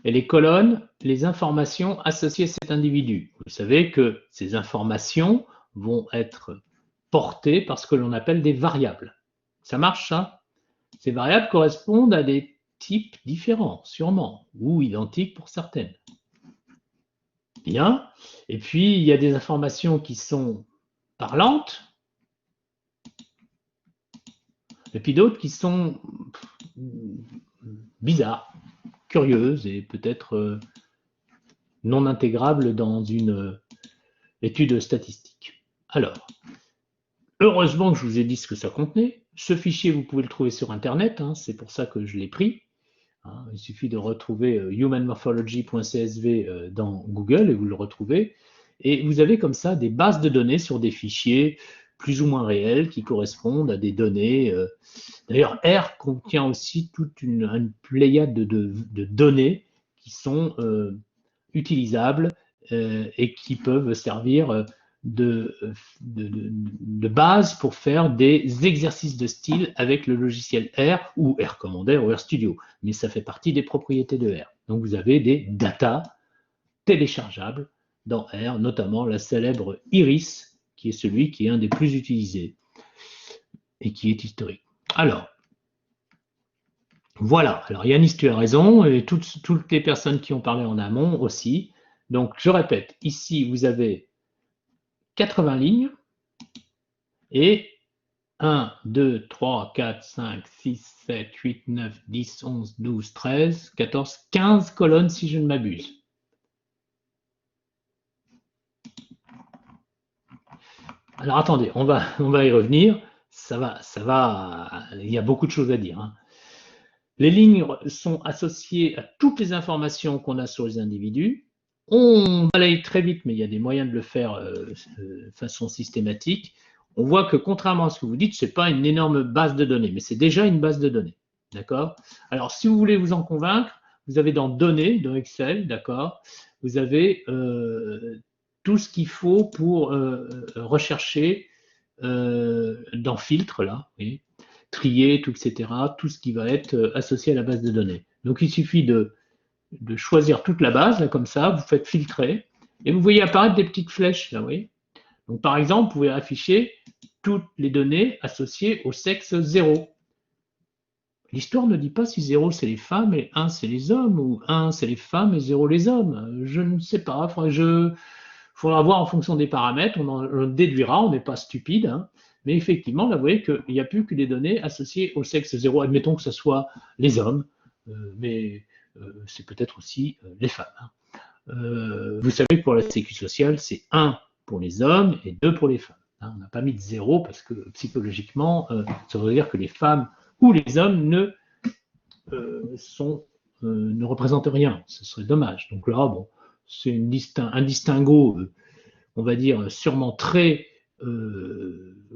A: Et les colonnes, les informations associées à cet individu. Vous savez que ces informations vont être portées par ce que l'on appelle des variables. Ça marche, ça? Ces variables correspondent à des types différents, sûrement, ou identiques pour certaines. Bien. Et puis, il y a des informations qui sont parlantes, et puis d'autres qui sont bizarres, curieuses et peut-être non intégrables dans une étude statistique. Alors, heureusement que je vous ai dit ce que ça contenait. Ce fichier, vous pouvez le trouver sur Internet, hein, c'est pour ça que je l'ai pris. Hein, il suffit de retrouver humanmorphology.csv dans Google et vous le retrouvez. Et vous avez comme ça des bases de données sur des fichiers plus ou moins réels qui correspondent à des données. D'ailleurs, R contient aussi toute une pléiade de données qui sont utilisables et qui peuvent servir de base pour faire des exercices de style avec le logiciel R ou R Commander ou R Studio. Mais ça fait partie des propriétés de R. Donc vous avez des data téléchargeables dans R, notamment la célèbre Iris, qui est celui qui est un des plus utilisés et qui est historique. Alors, voilà. Alors, Yannis, tu as raison, et toutes les personnes qui ont parlé en amont aussi. Donc, je répète, ici, vous avez 80 lignes et 1, 2, 3, 4, 5, 6, 7, 8, 9, 10, 11, 12, 13, 14, 15 colonnes si je ne m'abuse. Alors attendez, on va y revenir. Ça va, il y a beaucoup de choses à dire, hein. Les lignes sont associées à toutes les informations qu'on a sur les individus. On balaye très vite, mais il y a des moyens de le faire de façon systématique. On voit que contrairement à ce que vous dites, ce n'est pas une énorme base de données, mais c'est déjà une base de données. D'accord? Alors, si vous voulez vous en convaincre, vous avez dans Données, dans Excel, d'accord, vous avez tout ce qu'il faut pour rechercher dans Filtre, là, vous voyez, trier, tout, etc., tout ce qui va être associé à la base de données. Donc, il suffit de choisir toute la base, là, comme ça, vous faites filtrer, et vous voyez apparaître des petites flèches, là, vous voyez. Donc, par exemple, vous pouvez afficher toutes les données associées au sexe 0. L'histoire ne dit pas si 0 c'est les femmes et 1 c'est les hommes, ou 1 c'est les femmes et 0 les hommes. Je ne sais pas, faudra voir en fonction des paramètres, on déduira, on n'est pas stupide, hein. Mais effectivement, là, vous voyez qu'il n'y a plus que des données associées au sexe 0. Admettons que ce soit les hommes, mais c'est peut-être aussi les femmes, hein. Vous savez que pour la sécu sociale, c'est 1 pour les hommes et 2 pour les femmes, hein. On n'a pas mis de 0 parce que psychologiquement, ça veut dire que les femmes ou les hommes ne représentent rien. Ce serait dommage. Donc là, bon, c'est un distinguo, on va dire, sûrement très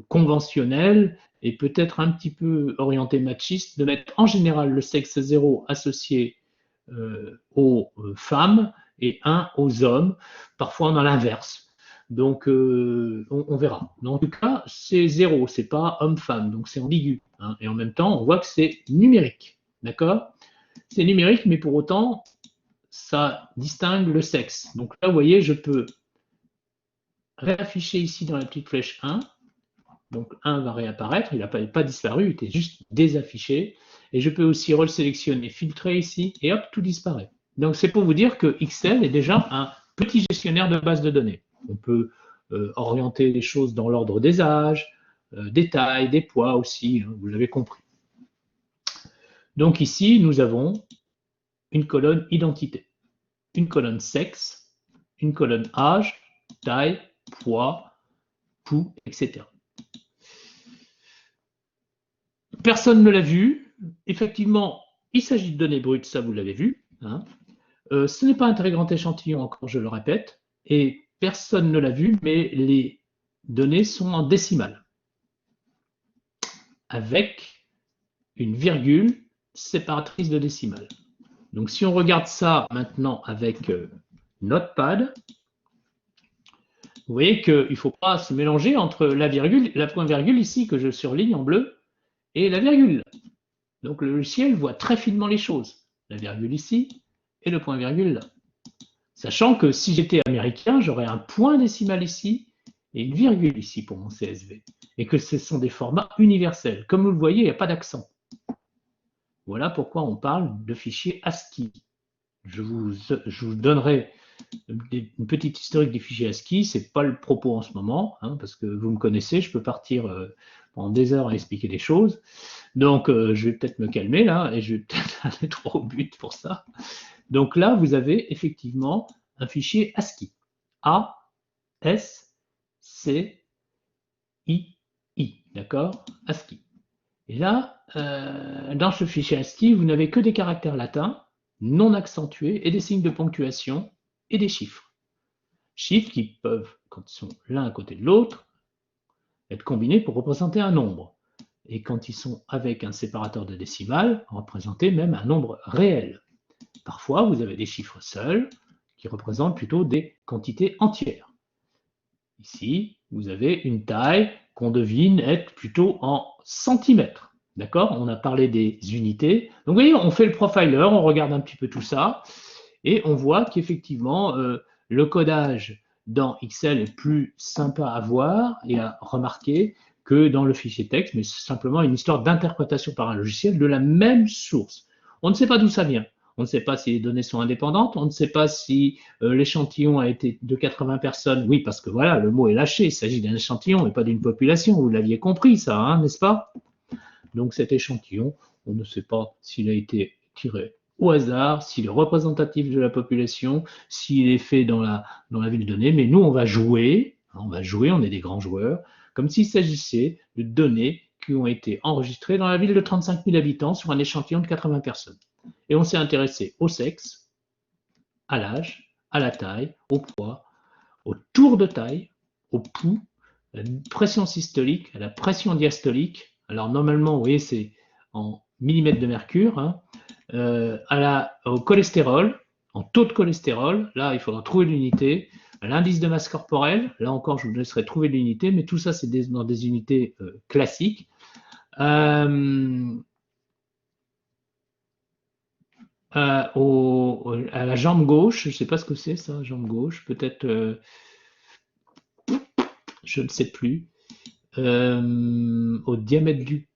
A: conventionnel et peut-être un petit peu orienté machiste, de mettre en général le sexe 0 associé aux femmes et 1 aux hommes, parfois dans l'inverse. Donc, on verra. Mais en tout cas, c'est 0, c'est pas homme-femme, donc c'est ambigu, hein. Et en même temps, on voit que c'est numérique, d'accord? C'est numérique, mais pour autant, ça distingue le sexe. Donc là, vous voyez, je peux réafficher ici dans la petite flèche 1. Donc 1 va réapparaître, il n'a pas disparu, il était juste désaffiché. Et je peux aussi resélectionner, filtrer ici, et hop, tout disparaît. Donc c'est pour vous dire que Excel est déjà un petit gestionnaire de base de données. On peut orienter les choses dans l'ordre des âges, des tailles, des poids aussi, hein, vous l'avez compris. Donc ici, nous avons une colonne identité, une colonne sexe, une colonne âge, taille, poids, pouls, etc. Personne ne l'a vu. Effectivement, il s'agit de données brutes, ça vous l'avez vu, hein. Ce n'est pas un très grand échantillon, encore je le répète. et personne ne l'a vu, mais les données sont en décimales, avec une virgule séparatrice de décimales. Donc si on regarde ça maintenant avec Notepad, vous voyez qu'il ne faut pas se mélanger entre la virgule, la point-virgule ici que je surligne en bleu, et la virgule. Donc le logiciel voit très finement les choses. La virgule ici et le point-virgule là. Sachant que si j'étais américain, j'aurais un point décimal ici et une virgule ici pour mon CSV. Et que ce sont des formats universels. Comme vous le voyez, il n'y a pas d'accent. Voilà pourquoi on parle de fichiers ASCII. Je vous donnerai une petite historique des fichiers ASCII. Ce n'est pas le propos en ce moment, hein, parce que vous me connaissez, je peux partir pendant des heures à expliquer des choses. Donc, je vais peut-être me calmer là, et je vais peut-être aller droit au but pour ça. Donc là, vous avez effectivement un fichier ASCII. A-S-C-I-I, d'accord? ASCII. Et là, dans ce fichier ASCII, vous n'avez que des caractères latins, non accentués, et des signes de ponctuation, et des chiffres. Chiffres qui peuvent, quand ils sont l'un à côté de l'autre, être combinés pour représenter un nombre. Et quand ils sont avec un séparateur de décimales, représenter même un nombre réel. Parfois, vous avez des chiffres seuls qui représentent plutôt des quantités entières. Ici, vous avez une taille qu'on devine être plutôt en centimètres. D'accord? On a parlé des unités. Donc, vous voyez, on fait le profiler, on regarde un petit peu tout ça, et on voit qu'effectivement, le codage dans Excel est plus sympa à voir et à remarquer que dans le fichier texte, mais c'est simplement une histoire d'interprétation par un logiciel de la même source. On ne sait pas d'où ça vient. On ne sait pas si les données sont indépendantes, on ne sait pas si l'échantillon a été de 80 personnes. Oui, parce que voilà, le mot est lâché, il s'agit d'un échantillon et pas d'une population. Vous l'aviez compris, ça, hein, n'est-ce pas? Donc cet échantillon, on ne sait pas s'il a été tiré au hasard, s'il est représentatif de la population, s'il est fait dans la ville donnée, mais nous, on va jouer, on est des grands joueurs, comme s'il s'agissait de données qui ont été enregistrées dans la ville de 35 000 habitants sur un échantillon de 80 personnes. Et on s'est intéressé au sexe, à l'âge, à la taille, au poids, au tour de taille, au pouls, à la pression systolique, à la pression diastolique. Alors normalement, vous voyez, c'est en millimètres de mercure, hein, au cholestérol, en taux de cholestérol. Là, il faudra trouver l'unité. L'indice de masse corporelle, là encore, je vous laisserai trouver l'unité, mais tout ça, c'est dans des unités classiques. À la jambe gauche, je ne sais pas ce que c'est ça, jambe gauche, peut-être, je ne sais plus, au diamètre du...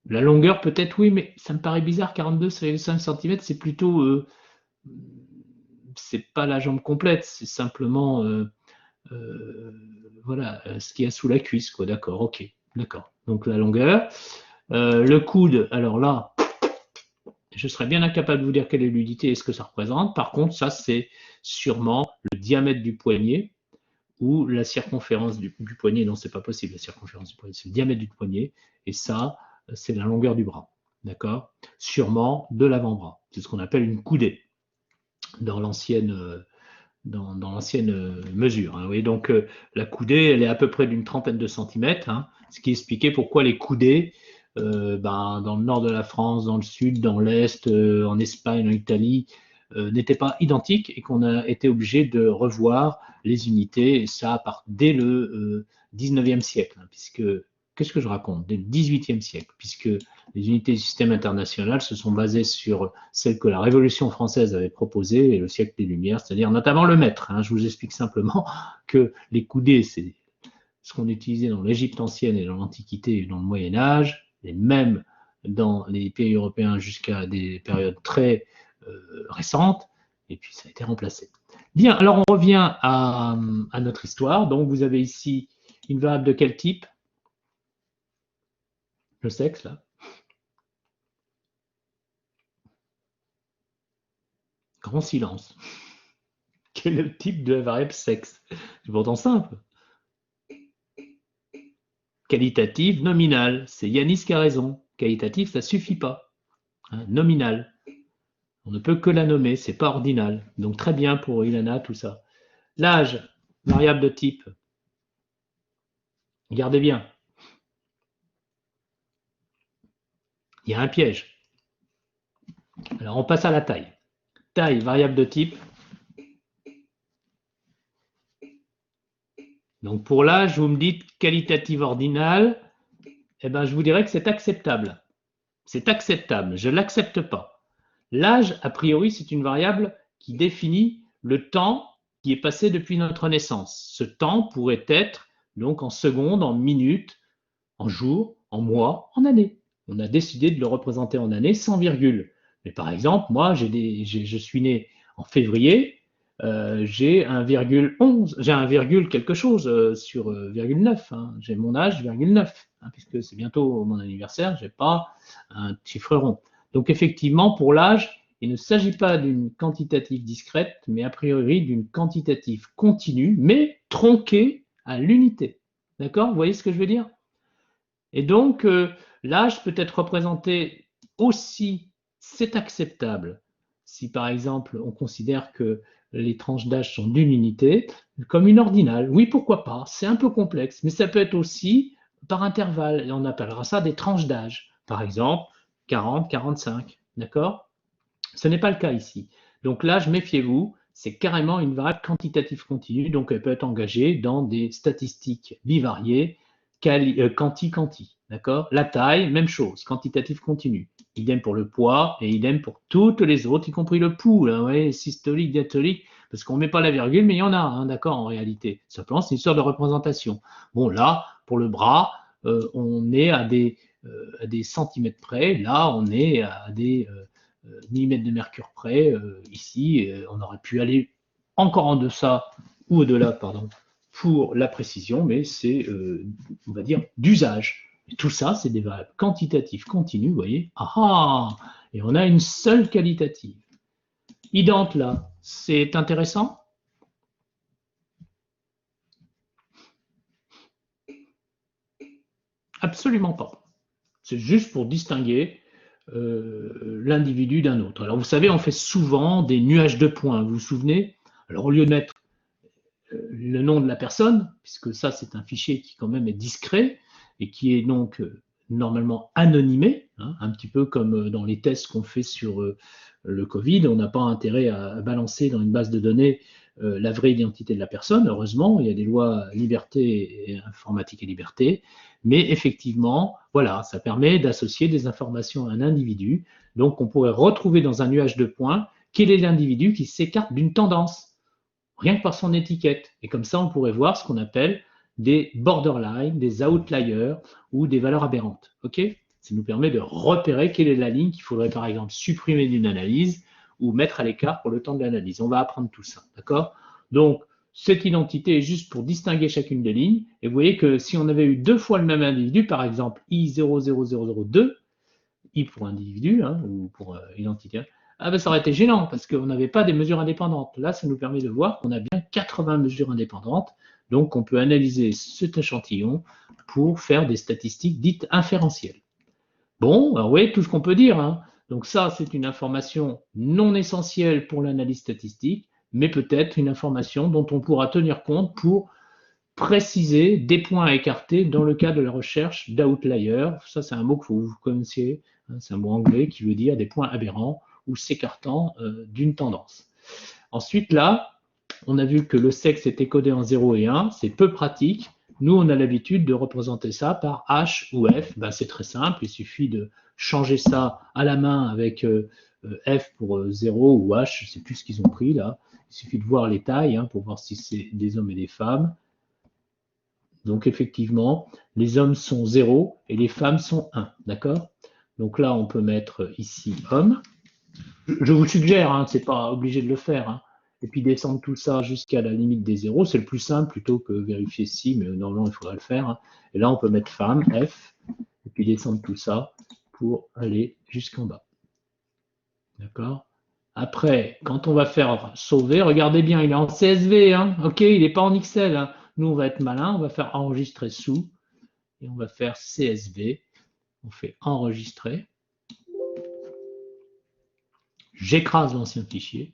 A: La longueur peut-être oui, mais ça me paraît bizarre, 42,5 cm, c'est plutôt... c'est pas la jambe complète, c'est simplement voilà, ce qu'il y a sous la cuisse, quoi, d'accord, ok, d'accord. Donc la longueur. Le coude, alors là, je serais bien incapable de vous dire quelle est l'unité et ce que ça représente. Par contre, ça, c'est sûrement le diamètre du poignet ou la circonférence du poignet. Non, c'est pas possible, la circonférence du poignet, c'est le diamètre du poignet. Et ça, c'est la longueur du bras. D'accord? Sûrement de l'avant-bras. C'est ce qu'on appelle une coudée dans l'ancienne mesure. Hein. Oui, donc, la coudée, elle est à peu près d'une trentaine de centimètres, hein, ce qui expliquait pourquoi les coudées, dans le nord de la France, dans le sud, dans l'est, en Espagne, en Italie, n'étaient pas identiques et qu'on a été obligé de revoir les unités, et ça dès le 19e siècle, hein, puisque, qu'est-ce que je raconte? Dès le 18e siècle, puisque les unités du système international se sont basées sur celles que la Révolution française avait proposées et le siècle des Lumières, c'est-à-dire notamment le mètre. Hein. Je vous explique simplement que les coudées, c'est ce qu'on utilisait dans l'Égypte ancienne et dans l'Antiquité et dans le Moyen Âge, et même dans les pays européens jusqu'à des périodes très récentes, et puis ça a été remplacé. Bien, alors on revient à notre histoire. Donc vous avez ici une variable de quel type? Le sexe, là. Grand silence. Quel est le type de la variable sexe? C'est pourtant simple. Qualitative, nominale. C'est Yanis qui a raison. Qualitatif, ça ne suffit pas. Hein, nominal. On ne peut que la nommer, c'est pas ordinal. Donc très bien pour Ilana, tout ça. L'âge, variable de type. Regardez bien. Il y a un piège. Alors, on passe à la taille. Taille, variable de type. Donc, pour l'âge, vous me dites qualitative ordinale. Eh bien, je vous dirais que c'est acceptable. C'est acceptable. Je ne l'accepte pas. L'âge, a priori, c'est une variable qui définit le temps qui est passé depuis notre naissance. Ce temps pourrait être donc en secondes, en minutes, en jours, en mois, en années. On a décidé de le représenter en années sans virgule. Mais par exemple, moi, je suis né en février, j'ai un virgule 11, j'ai un virgule quelque chose sur virgule 9. Hein. J'ai mon âge virgule 9, hein, puisque c'est bientôt mon anniversaire, je n'ai pas un chiffre rond. Donc effectivement, pour l'âge, il ne s'agit pas d'une quantitative discrète, mais a priori d'une quantitative continue, mais tronquée à l'unité. D'accord? Vous voyez ce que je veux dire? Et donc, l'âge peut être représenté aussi, c'est acceptable, si par exemple on considère que les tranches d'âge sont d'une unité, comme une ordinale. Oui, pourquoi pas, c'est un peu complexe, mais ça peut être aussi par intervalle, et on appellera ça des tranches d'âge. Par exemple, 40, 45, d'accord? Ce n'est pas le cas ici. Donc l'âge, méfiez-vous, c'est carrément une variable quantitative continue, donc elle peut être engagée dans des statistiques bivariées, quanti-quanti, d'accord? La taille, même chose, quantitative continue. Idem pour le poids et idem pour toutes les autres, y compris le pouls, là, ouais, systolique, diastolique, parce qu'on ne met pas la virgule, mais il y en a, hein, d'accord, en réalité. Simplement, c'est une sorte de représentation. Bon, là, pour le bras, on est à des centimètres près, là, on est à des millimètres de mercure près. Ici, on aurait pu aller encore en deçà ou au-delà, pardon, pour la précision, mais c'est, on va dire, d'usage. Et tout ça, c'est des variables quantitatives continues, vous voyez. Ah ah. Et on a une seule qualitative. Idente là, c'est intéressant? Absolument pas. C'est juste pour distinguer l'individu d'un autre. Alors vous savez, on fait souvent des nuages de points, vous vous souvenez? Alors au lieu de mettre le nom de la personne, puisque ça c'est un fichier qui quand même est discret et qui est donc normalement anonymé, hein, un petit peu comme dans les tests qu'on fait sur le Covid, on n'a pas intérêt à balancer dans une base de données la vraie identité de la personne. Heureusement, il y a des lois liberté et informatique et liberté, mais effectivement, voilà, ça permet d'associer des informations à un individu. Donc, on pourrait retrouver dans un nuage de points quel est l'individu qui s'écarte d'une tendance rien que par son étiquette. Et comme ça, on pourrait voir ce qu'on appelle des borderlines, des outliers ou des valeurs aberrantes. Ok? Ça nous permet de repérer quelle est la ligne qu'il faudrait par exemple supprimer d'une analyse ou mettre à l'écart pour le temps de l'analyse. On va apprendre tout ça. D'accord? Donc, cette identité est juste pour distinguer chacune des lignes. Et vous voyez que si on avait eu deux fois le même individu, par exemple I00002, I pour individu hein, ou pour identité, ah ben ça aurait été gênant parce qu'on n'avait pas des mesures indépendantes. Là, ça nous permet de voir qu'on a bien 80 mesures indépendantes. Donc, on peut analyser cet échantillon pour faire des statistiques dites inférentielles. Bon, alors vous voyez tout ce qu'on peut dire. Hein. Donc ça, c'est une information non essentielle pour l'analyse statistique, mais peut-être une information dont on pourra tenir compte pour préciser des points à écarter dans le cas de la recherche d'outlier. Ça, c'est un mot que vous connaissiez. Hein, c'est un mot anglais qui veut dire des points aberrants ou s'écartant d'une tendance. Ensuite, là, on a vu que le sexe était codé en 0 et 1. C'est peu pratique. Nous, on a l'habitude de représenter ça par H ou F. Ben, c'est très simple. Il suffit de changer ça à la main avec F pour 0 ou H. Je ne sais plus ce qu'ils ont pris là. Il suffit de voir les tailles hein, pour voir si c'est des hommes et des femmes. Donc effectivement, les hommes sont 0 et les femmes sont 1. D'accord? Donc là, on peut mettre ici homme. Je vous suggère, hein, c'est pas obligé de le faire. Hein. Et puis descendre tout ça jusqu'à la limite des 0, c'est le plus simple plutôt que vérifier si, mais normalement il faudrait le faire. Hein. Et là, on peut mettre femme, F, et puis descendre tout ça pour aller jusqu'en bas. D'accord? Après, quand on va faire sauver, regardez bien, il est en CSV, hein, ok, il n'est pas en Excel. Hein. Nous, on va être malin, on va faire enregistrer sous, et on va faire CSV, on fait enregistrer. J'écrase l'ancien fichier,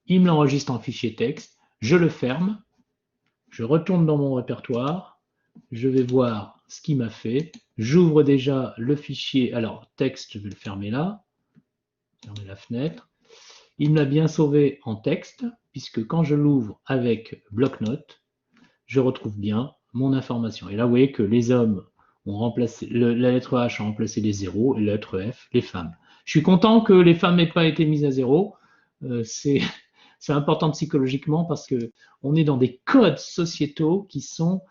A: il me l'enregistre en fichier texte, je le ferme, je retourne dans mon répertoire, je vais voir ce qu'il m'a fait, j'ouvre déjà le fichier, alors texte, je vais le fermer là, fermer la fenêtre, il m'a bien sauvé en texte, puisque quand je l'ouvre avec bloc-notes, je retrouve bien mon information. Et là, vous voyez que les hommes ont remplacé, la lettre H a remplacé les zéros et la lettre F, les femmes. Je suis content que les femmes n'aient pas été mises à zéro. C'est important psychologiquement parce qu'on est dans des codes sociétaux qui sont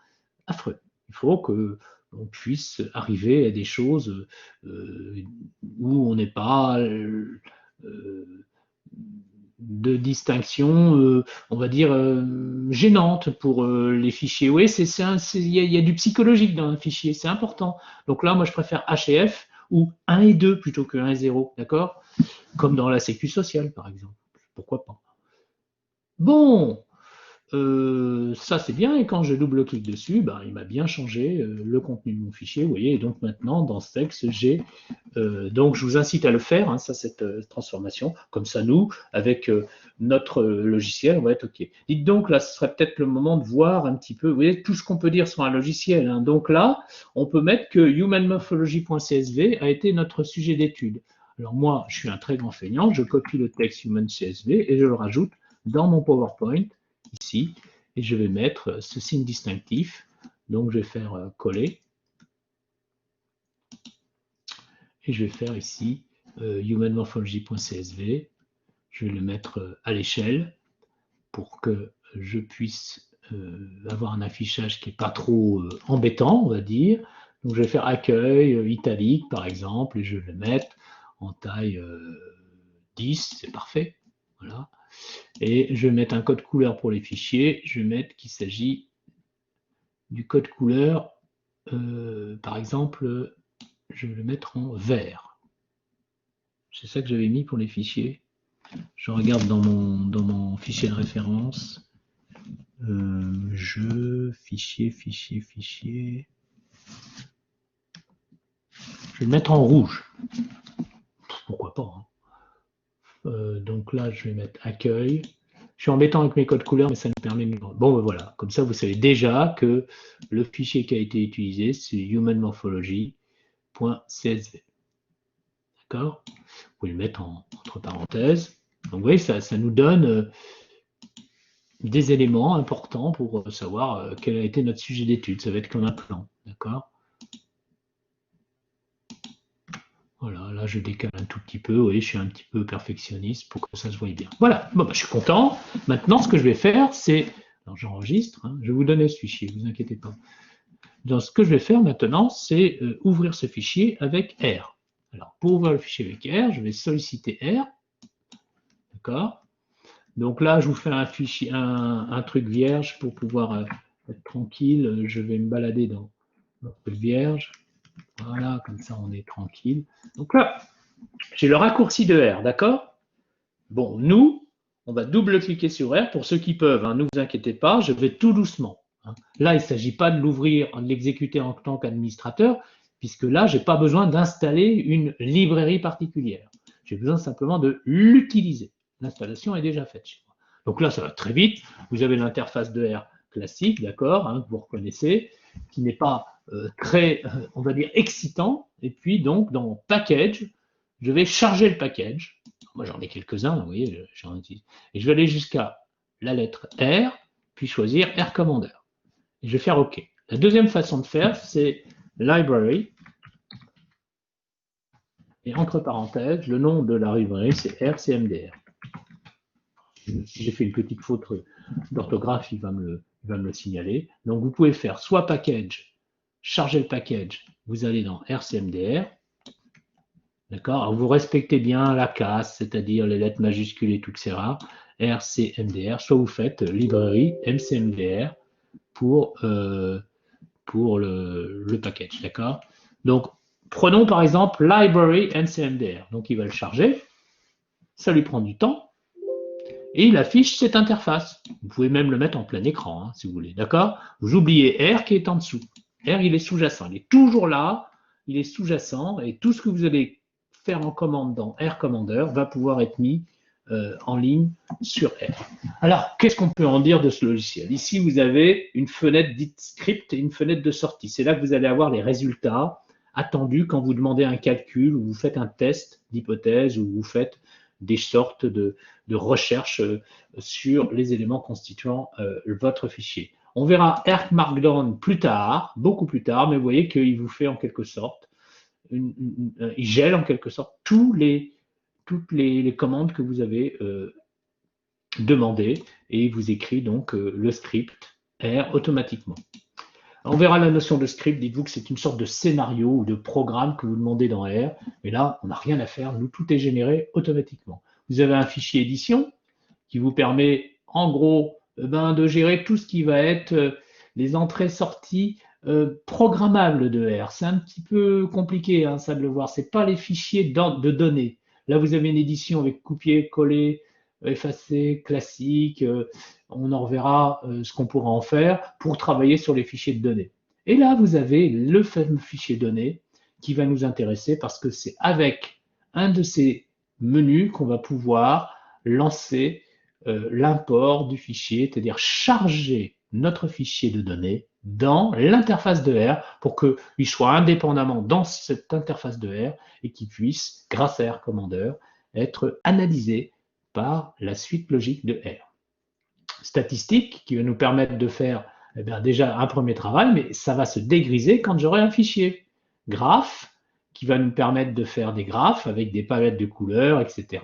A: affreux. Il faut que on puisse arriver à des choses où on n'est pas de distinction, on va dire, gênante pour les fichiers. Oui, il y a du psychologique dans un fichier, c'est important. Donc là, moi, je préfère H et F ou 1 et 2 plutôt que 1 et 0, d'accord? Comme dans la sécu sociale, par exemple. Pourquoi pas? Bon, ça c'est bien, et quand je double-clique dessus, ben, il m'a bien changé le contenu de mon fichier, vous voyez, et donc maintenant dans ce texte, j'ai, donc je vous incite à le faire, hein, ça, cette transformation, comme ça nous, avec notre logiciel, on va être OK. Dites donc, là, ce serait peut-être le moment de voir un petit peu, vous voyez, tout ce qu'on peut dire sur un logiciel, hein. Donc là, on peut mettre que humanmorphology.csv a été notre sujet d'étude. Alors moi, je suis un très grand feignant, je copie le texte human.csv et je le rajoute dans mon PowerPoint, ici, et je vais mettre ce signe distinctif. Donc je vais faire coller, et je vais faire ici humanmorphology.csv. Je vais le mettre à l'échelle pour que je puisse avoir un affichage qui n'est pas trop embêtant, on va dire. Donc je vais faire accueil italique par exemple, et je vais le mettre en taille 10, c'est parfait. Voilà. Et je vais mettre un code couleur pour les fichiers. Je vais mettre qu'il s'agit du code couleur, par exemple, je vais le mettre en vert. C'est ça que j'avais mis pour les fichiers. Je regarde dans mon fichier de référence. Fichier. Je vais le mettre en rouge. Pourquoi pas, hein. Donc là, je vais mettre accueil. Je suis embêtant avec mes codes couleurs, mais ça me permet de... Bon, ben voilà, comme ça, vous savez déjà que le fichier qui a été utilisé, c'est humanmorphology.csv. D'accord? Vous pouvez le mettre entre parenthèses. Donc, vous voyez, ça nous donne des éléments importants pour savoir quel a été notre sujet d'étude. Ça va être comme un plan. D'accord? Voilà, là je décale un tout petit peu, vous voyez, je suis un petit peu perfectionniste pour que ça se voie bien. Voilà, bon, je suis content. Maintenant, ce que je vais faire, c'est, alors j'enregistre, hein, je vais vous donner ce fichier, ne vous inquiétez pas. Donc, ce que je vais faire maintenant, c'est ouvrir ce fichier avec R. Alors, pour ouvrir le fichier avec R, je vais solliciter R. D'accord? Donc là, je vous fais un fichier, un truc vierge pour pouvoir être tranquille. Je vais me balader dans le truc vierge. Voilà, comme ça on est tranquille. Donc là, j'ai le raccourci de R, d'accord? Bon, nous, on va double-cliquer sur R. Pour ceux qui peuvent, hein, ne vous inquiétez pas, je vais tout doucement. Hein. Là, il ne s'agit pas de l'ouvrir, de l'exécuter en tant qu'administrateur, puisque là, je n'ai pas besoin d'installer une librairie particulière. J'ai besoin simplement de l'utiliser. L'installation est déjà faite chez moi. Donc là, ça va très vite. Vous avez l'interface de R classique, d'accord, hein, que vous reconnaissez, qui n'est pas très, on va dire, excitant. Et puis, donc, dans Package, je vais charger le package. Moi, j'en ai quelques-uns, vous voyez, et je vais aller jusqu'à la lettre R, puis choisir R Commander. Et je vais faire OK. La deuxième façon de faire, c'est Library. Et entre parenthèses, le nom de la librairie, c'est RCMDR. Si j'ai fait une petite faute d'orthographe, il va me le signaler. Donc, vous pouvez faire soit package, charger le package, vous allez dans RCMDR. D'accord? Alors, vous respectez bien la casse, c'est-à-dire les lettres majuscules et tout, etc. RCMDR, soit vous faites librairie MCMDR pour le package. D'accord? Donc, prenons par exemple library MCMDR. Donc, il va le charger. Ça lui prend du temps. Et il affiche cette interface. Vous pouvez même le mettre en plein écran, hein, si vous voulez. D'accord? Vous oubliez R qui est en dessous. R, il est sous-jacent. Il est toujours là. Il est sous-jacent. Et tout ce que vous allez faire en commande dans R Commander va pouvoir être mis en ligne sur R. Alors, qu'est-ce qu'on peut en dire de ce logiciel? Ici, vous avez une fenêtre dite script et une fenêtre de sortie. C'est là que vous allez avoir les résultats attendus quand vous demandez un calcul ou vous faites un test d'hypothèse ou vous faites des sortes de recherches sur les éléments constituant votre fichier. On verra R Markdown plus tard, beaucoup plus tard, mais vous voyez qu'il vous fait en quelque sorte, il gèle en quelque sorte toutes les commandes que vous avez demandées et il vous écrit donc le script R automatiquement. On verra la notion de script, dites-vous que c'est une sorte de scénario ou de programme que vous demandez dans R, mais là, on n'a rien à faire, nous, tout est généré automatiquement. Vous avez un fichier édition qui vous permet, en gros, de gérer tout ce qui va être les entrées-sorties programmables de R. C'est un petit peu compliqué, hein, ça de le voir. Ce n'est pas les fichiers de données. Là, vous avez une édition avec copier, coller, effacer, classique. On en reverra ce qu'on pourra en faire pour travailler sur les fichiers de données. Et là, vous avez le fameux fichier données qui va nous intéresser parce que c'est avec un de ces menus qu'on va pouvoir lancer l'import du fichier, c'est-à-dire charger notre fichier de données dans l'interface de R pour qu'il soit indépendamment dans cette interface de R et qu'il puisse, grâce à R Commander, être analysé par la suite logique de R. Statistique qui va nous permettre de faire déjà un premier travail, mais ça va se dégriser quand j'aurai un fichier. Graphe qui va nous permettre de faire des graphes avec des palettes de couleurs, etc.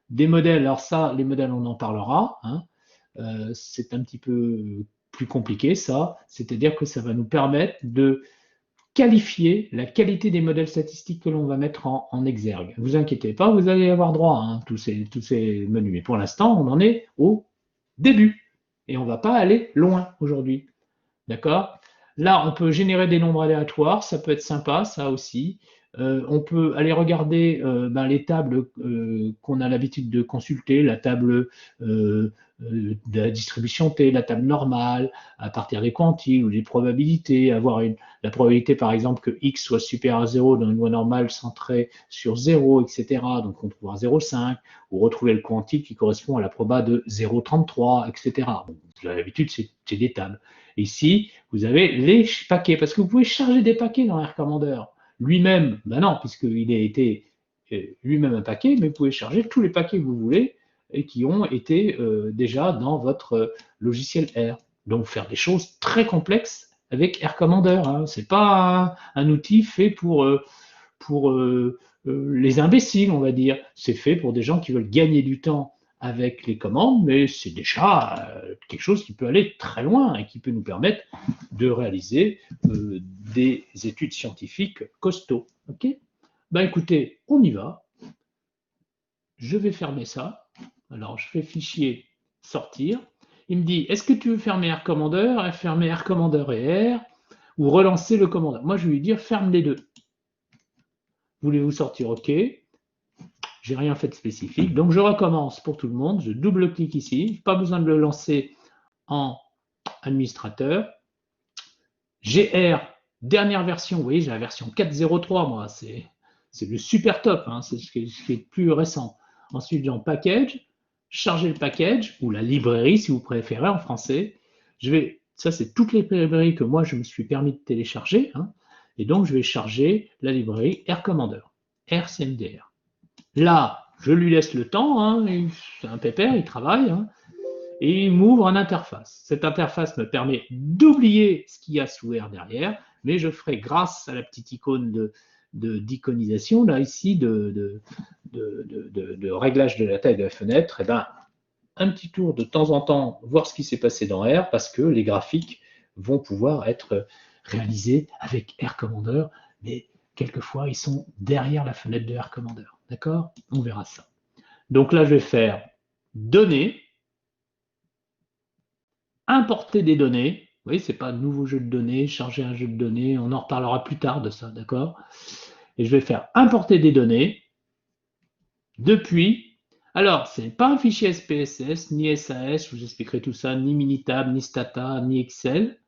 A: Des modèles, alors ça, les modèles, on en parlera. Hein. C'est un petit peu plus compliqué, ça. C'est-à-dire que ça va nous permettre de qualifier la qualité des modèles statistiques que l'on va mettre en exergue. Ne vous inquiétez pas, vous allez avoir droit à tous ces menus. Mais pour l'instant, on en est au début. Et on ne va pas aller loin aujourd'hui. D'accord? Là, on peut générer des nombres aléatoires. Ça peut être sympa, ça aussi. On peut aller regarder les tables qu'on a l'habitude de consulter, la table de la distribution T, la table normale, à partir des quantiles ou des probabilités, avoir la probabilité par exemple que x soit supérieur à 0 dans une loi normale centrée sur 0, etc. Donc on trouvera 0,5, ou retrouver le quantile qui correspond à la proba de 0,33, etc. Bon, vous avez l'habitude, c'est des tables. Ici, vous avez les paquets, parce que vous pouvez charger des paquets dans R Commander. Lui-même, ben non, puisqu'il a été lui-même un paquet, mais vous pouvez charger tous les paquets que vous voulez et qui ont été déjà dans votre logiciel R. Donc faire des choses très complexes avec R Commander. Hein. Ce n'est pas un outil fait pour les imbéciles, on va dire. C'est fait pour des gens qui veulent gagner du temps avec les commandes, mais c'est déjà quelque chose qui peut aller très loin et qui peut nous permettre de réaliser des études scientifiques costauds. Ok? Ben écoutez, on y va. Je vais fermer ça. Alors, je fais fichier, sortir. Il me dit, est-ce que tu veux fermer R Commander, fermer R Commander et R, ou relancer le commandeur? Moi, je vais lui dire, ferme les deux. Voulez-vous sortir? OK. J'ai rien fait de spécifique. Donc, je recommence pour tout le monde. Je double-clique ici. Pas besoin de le lancer en administrateur. GR, dernière version. Vous voyez, j'ai la version 4.03, moi. C'est le super top. Hein. C'est ce qui est le plus récent. Ensuite, j'ai en package. Charger le package, ou la librairie, si vous préférez, en français. Ça, c'est toutes les librairies que moi, je me suis permis de télécharger. Hein. Et donc, je vais charger la librairie R Commander, RCMDR. Là, je lui laisse le temps, hein, c'est un pépère, il travaille, hein, et il m'ouvre une interface. Cette interface me permet d'oublier ce qu'il y a sous R derrière, mais je ferai, grâce à la petite icône d'iconisation, là, ici, de réglage de la taille de la fenêtre, un petit tour de temps en temps, voir ce qui s'est passé dans R, parce que les graphiques vont pouvoir être réalisés avec R Commander, mais quelquefois, ils sont derrière la fenêtre de R Commander. D'accord? On verra ça. Donc là, je vais faire données, importer des données. Vous voyez, ce n'est pas un nouveau jeu de données, charger un jeu de données. On en reparlera plus tard de ça, d'accord? Et je vais faire importer des données depuis. Alors, ce n'est pas un fichier SPSS, ni SAS, je vous expliquerai tout ça, ni Minitab, ni Stata, ni Excel.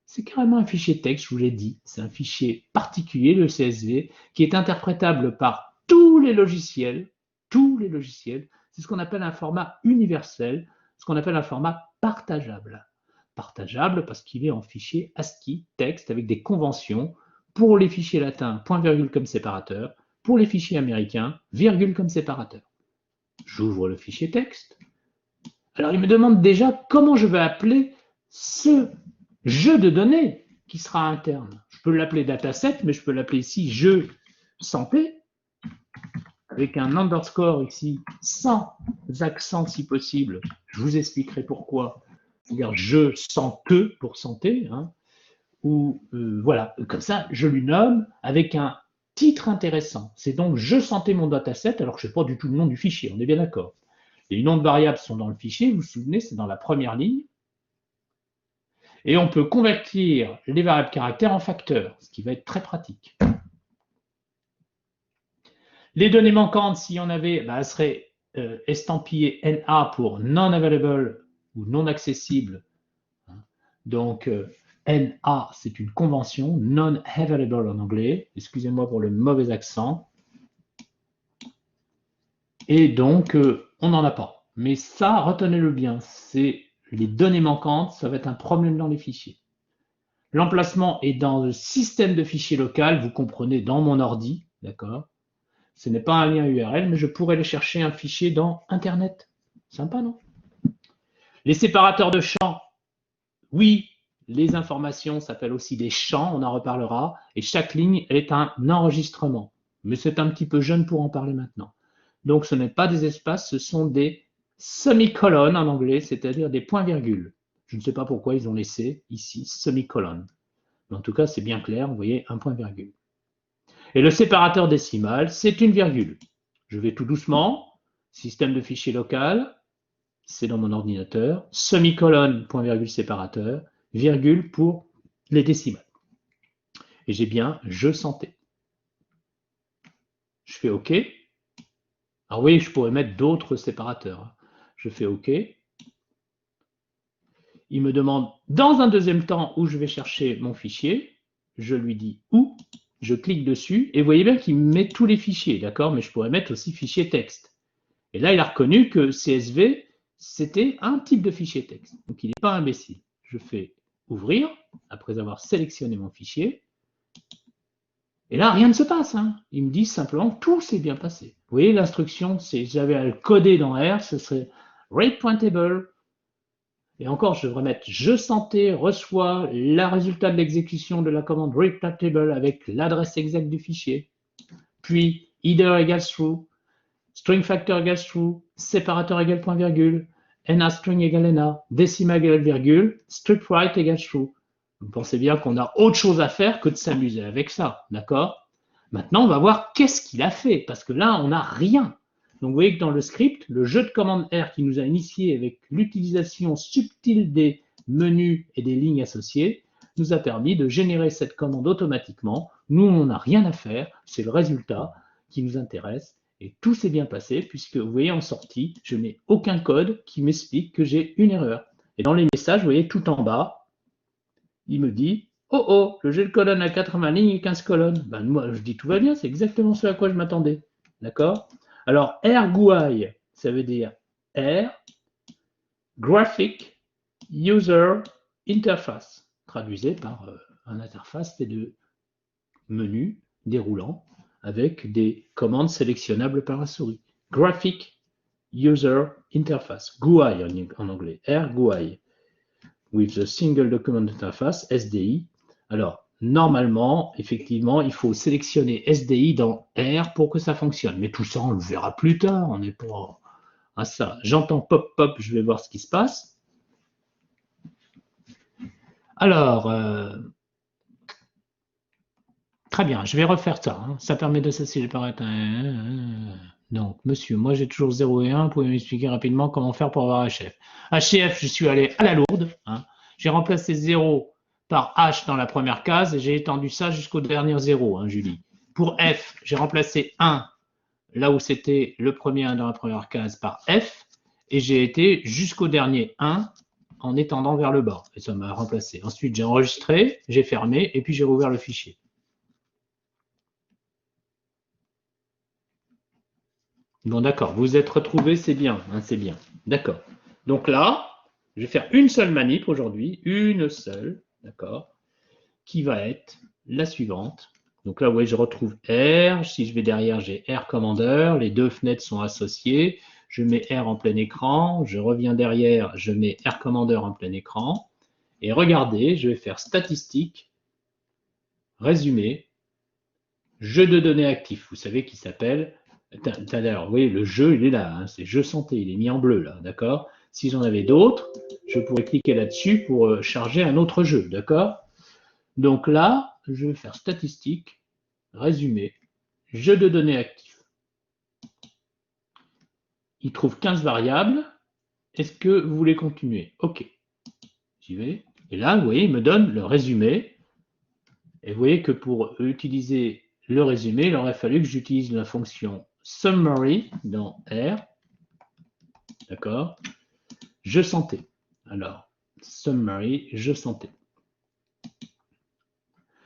A: C'est carrément un fichier texte, je vous l'ai dit. C'est un fichier particulier, le CSV, qui est interprétable par tous les logiciels. C'est c'est ce qu'on appelle un format universel, ce qu'on appelle un format partageable. Partageable parce qu'il est en fichier ASCII, texte, avec des conventions pour les fichiers latins, point-virgule comme séparateur, pour les fichiers américains, virgule comme séparateur. J'ouvre le fichier texte. Alors, il me demande déjà comment je vais appeler ce jeu de données qui sera interne. Je peux l'appeler dataset, mais je peux l'appeler ici jeu santé, avec un underscore ici, sans accent si possible. Je vous expliquerai pourquoi. C'est-à-dire je sens que pour santé, hein, ou voilà, comme ça, je lui nomme avec un titre intéressant. C'est donc je sentais mon dataset, alors que je ne sais pas du tout le nom du fichier, on est bien d'accord. Les noms de variables sont dans le fichier, vous vous souvenez, c'est dans la première ligne. Et on peut convertir les variables caractères en facteurs, ce qui va être très pratique. Les données manquantes, s'il y en avait, elles seraient estampillées NA pour non available ou non accessible. Donc, NA, c'est une convention, non available en anglais. Excusez-moi pour le mauvais accent. Et donc, on n'en a pas. Mais ça, retenez-le bien, c'est les données manquantes, ça va être un problème dans les fichiers. L'emplacement est dans le système de fichiers local, vous comprenez, dans mon ordi, d'accord? Ce n'est pas un lien URL, mais je pourrais aller chercher un fichier dans Internet. Sympa, non? Les séparateurs de champs, oui, les informations s'appellent aussi des champs, on en reparlera, et chaque ligne est un enregistrement. Mais c'est un petit peu jeune pour en parler maintenant. Donc ce n'est pas des espaces, ce sont des semi-colonnes en anglais, c'est-à-dire des points-virgules. Je ne sais pas pourquoi ils ont laissé ici semi-colonne. Mais en tout cas, c'est bien clair, vous voyez, un point-virgule. Et le séparateur décimal, c'est une virgule. Je vais tout doucement, système de fichier local, c'est dans mon ordinateur, semi-colonne, point-virgule séparateur, virgule pour les décimales. Et j'ai bien je sentais. Je fais OK. Alors oui, je pourrais mettre d'autres séparateurs. Je fais OK. Il me demande dans un deuxième temps où je vais chercher mon fichier. Je lui dis où. Je clique dessus et vous voyez bien qu'il me met tous les fichiers, d'accord? Mais je pourrais mettre aussi fichier texte. Et là, il a reconnu que CSV, c'était un type de fichier texte. Donc, il n'est pas imbécile. Je fais ouvrir, après avoir sélectionné mon fichier. Et là, rien ne se passe. Hein. Il me dit simplement que tout s'est bien passé. Vous voyez, l'instruction, si j'avais à le coder dans R, ce serait rate pointable. Et encore, je devrais mettre je sentais, reçoit le résultat de l'exécution de la commande rate pointable avec l'adresse exacte du fichier. Puis, either égale true, string factor égale true, séparateur égale point virgule, NA string égale NA, décimal égale virgule, strip right égale true. Vous pensez bien qu'on a autre chose à faire que de s'amuser avec ça, d'accord? Maintenant, on va voir qu'est-ce qu'il a fait, parce que là, on n'a rien. Donc, vous voyez que dans le script, le jeu de commande R qui nous a initié avec l'utilisation subtile des menus et des lignes associées, nous a permis de générer cette commande automatiquement. Nous, on n'a rien à faire, c'est le résultat qui nous intéresse. Et tout s'est bien passé, puisque vous voyez en sortie, je n'ai aucun code qui m'explique que j'ai une erreur. Et dans les messages, vous voyez tout en bas, il me dit « Oh oh, le jeu de colonne a 80 lignes et 15 colonnes. » Ben, moi, je dis « Tout va bien, c'est exactement ce à quoi je m'attendais. » D'accord? Alors, RGUI, ça veut dire R, Graphic User Interface, traduisé par un interface de menu déroulant avec des commandes sélectionnables par la souris. Graphic User Interface, GUI en anglais, RGUI, with the Single Document Interface, SDI. Alors, normalement, effectivement, il faut sélectionner SDI dans R pour que ça fonctionne. Mais tout ça, on le verra plus tard. On n'est pas à ça. J'entends pop-pop, je vais voir ce qui se passe. Alors, très bien, je vais refaire ça. Hein. Ça permet de s'assurer par être donc, monsieur, moi j'ai toujours 0 et 1. Pouvez m'expliquer rapidement comment faire pour avoir HF? HF, je suis allé à la lourde. Hein. J'ai remplacé 0 par H dans la première case et j'ai étendu ça jusqu'au dernier 0, hein, Julie. Pour F, j'ai remplacé 1 là où c'était le premier 1 dans la première case par F et j'ai été jusqu'au dernier 1 en étendant vers le bas. Et ça m'a remplacé. Ensuite, j'ai enregistré, j'ai fermé et puis j'ai rouvert le fichier. Bon, d'accord. Vous êtes retrouvés, c'est bien. Hein, c'est bien. D'accord. Donc là, je vais faire une seule manip aujourd'hui, une seule, d'accord, qui va être la suivante. Donc là, vous voyez, je retrouve R. Si je vais derrière, j'ai R Commander. Les deux fenêtres sont associées. Je mets R en plein écran. Je reviens derrière, je mets R Commander en plein écran. Et regardez, je vais faire statistique, résumé, jeu de données actif. Vous savez qui s'appelle. D'ailleurs, vous voyez, le jeu, il est là. Hein, c'est jeu santé. Il est mis en bleu là, d'accord. Si j'en avais d'autres, je pourrais cliquer là-dessus pour charger un autre jeu, d'accord. Donc là, je vais faire statistique, résumé, jeu de données actif. Il trouve 15 variables. Est-ce que vous voulez continuer? OK. J'y vais. Et là, vous voyez, il me donne le résumé. Et vous voyez que pour utiliser le résumé, il aurait fallu que j'utilise la fonction summary dans R. D'accord? Je sentais. Alors, summary, je sentais.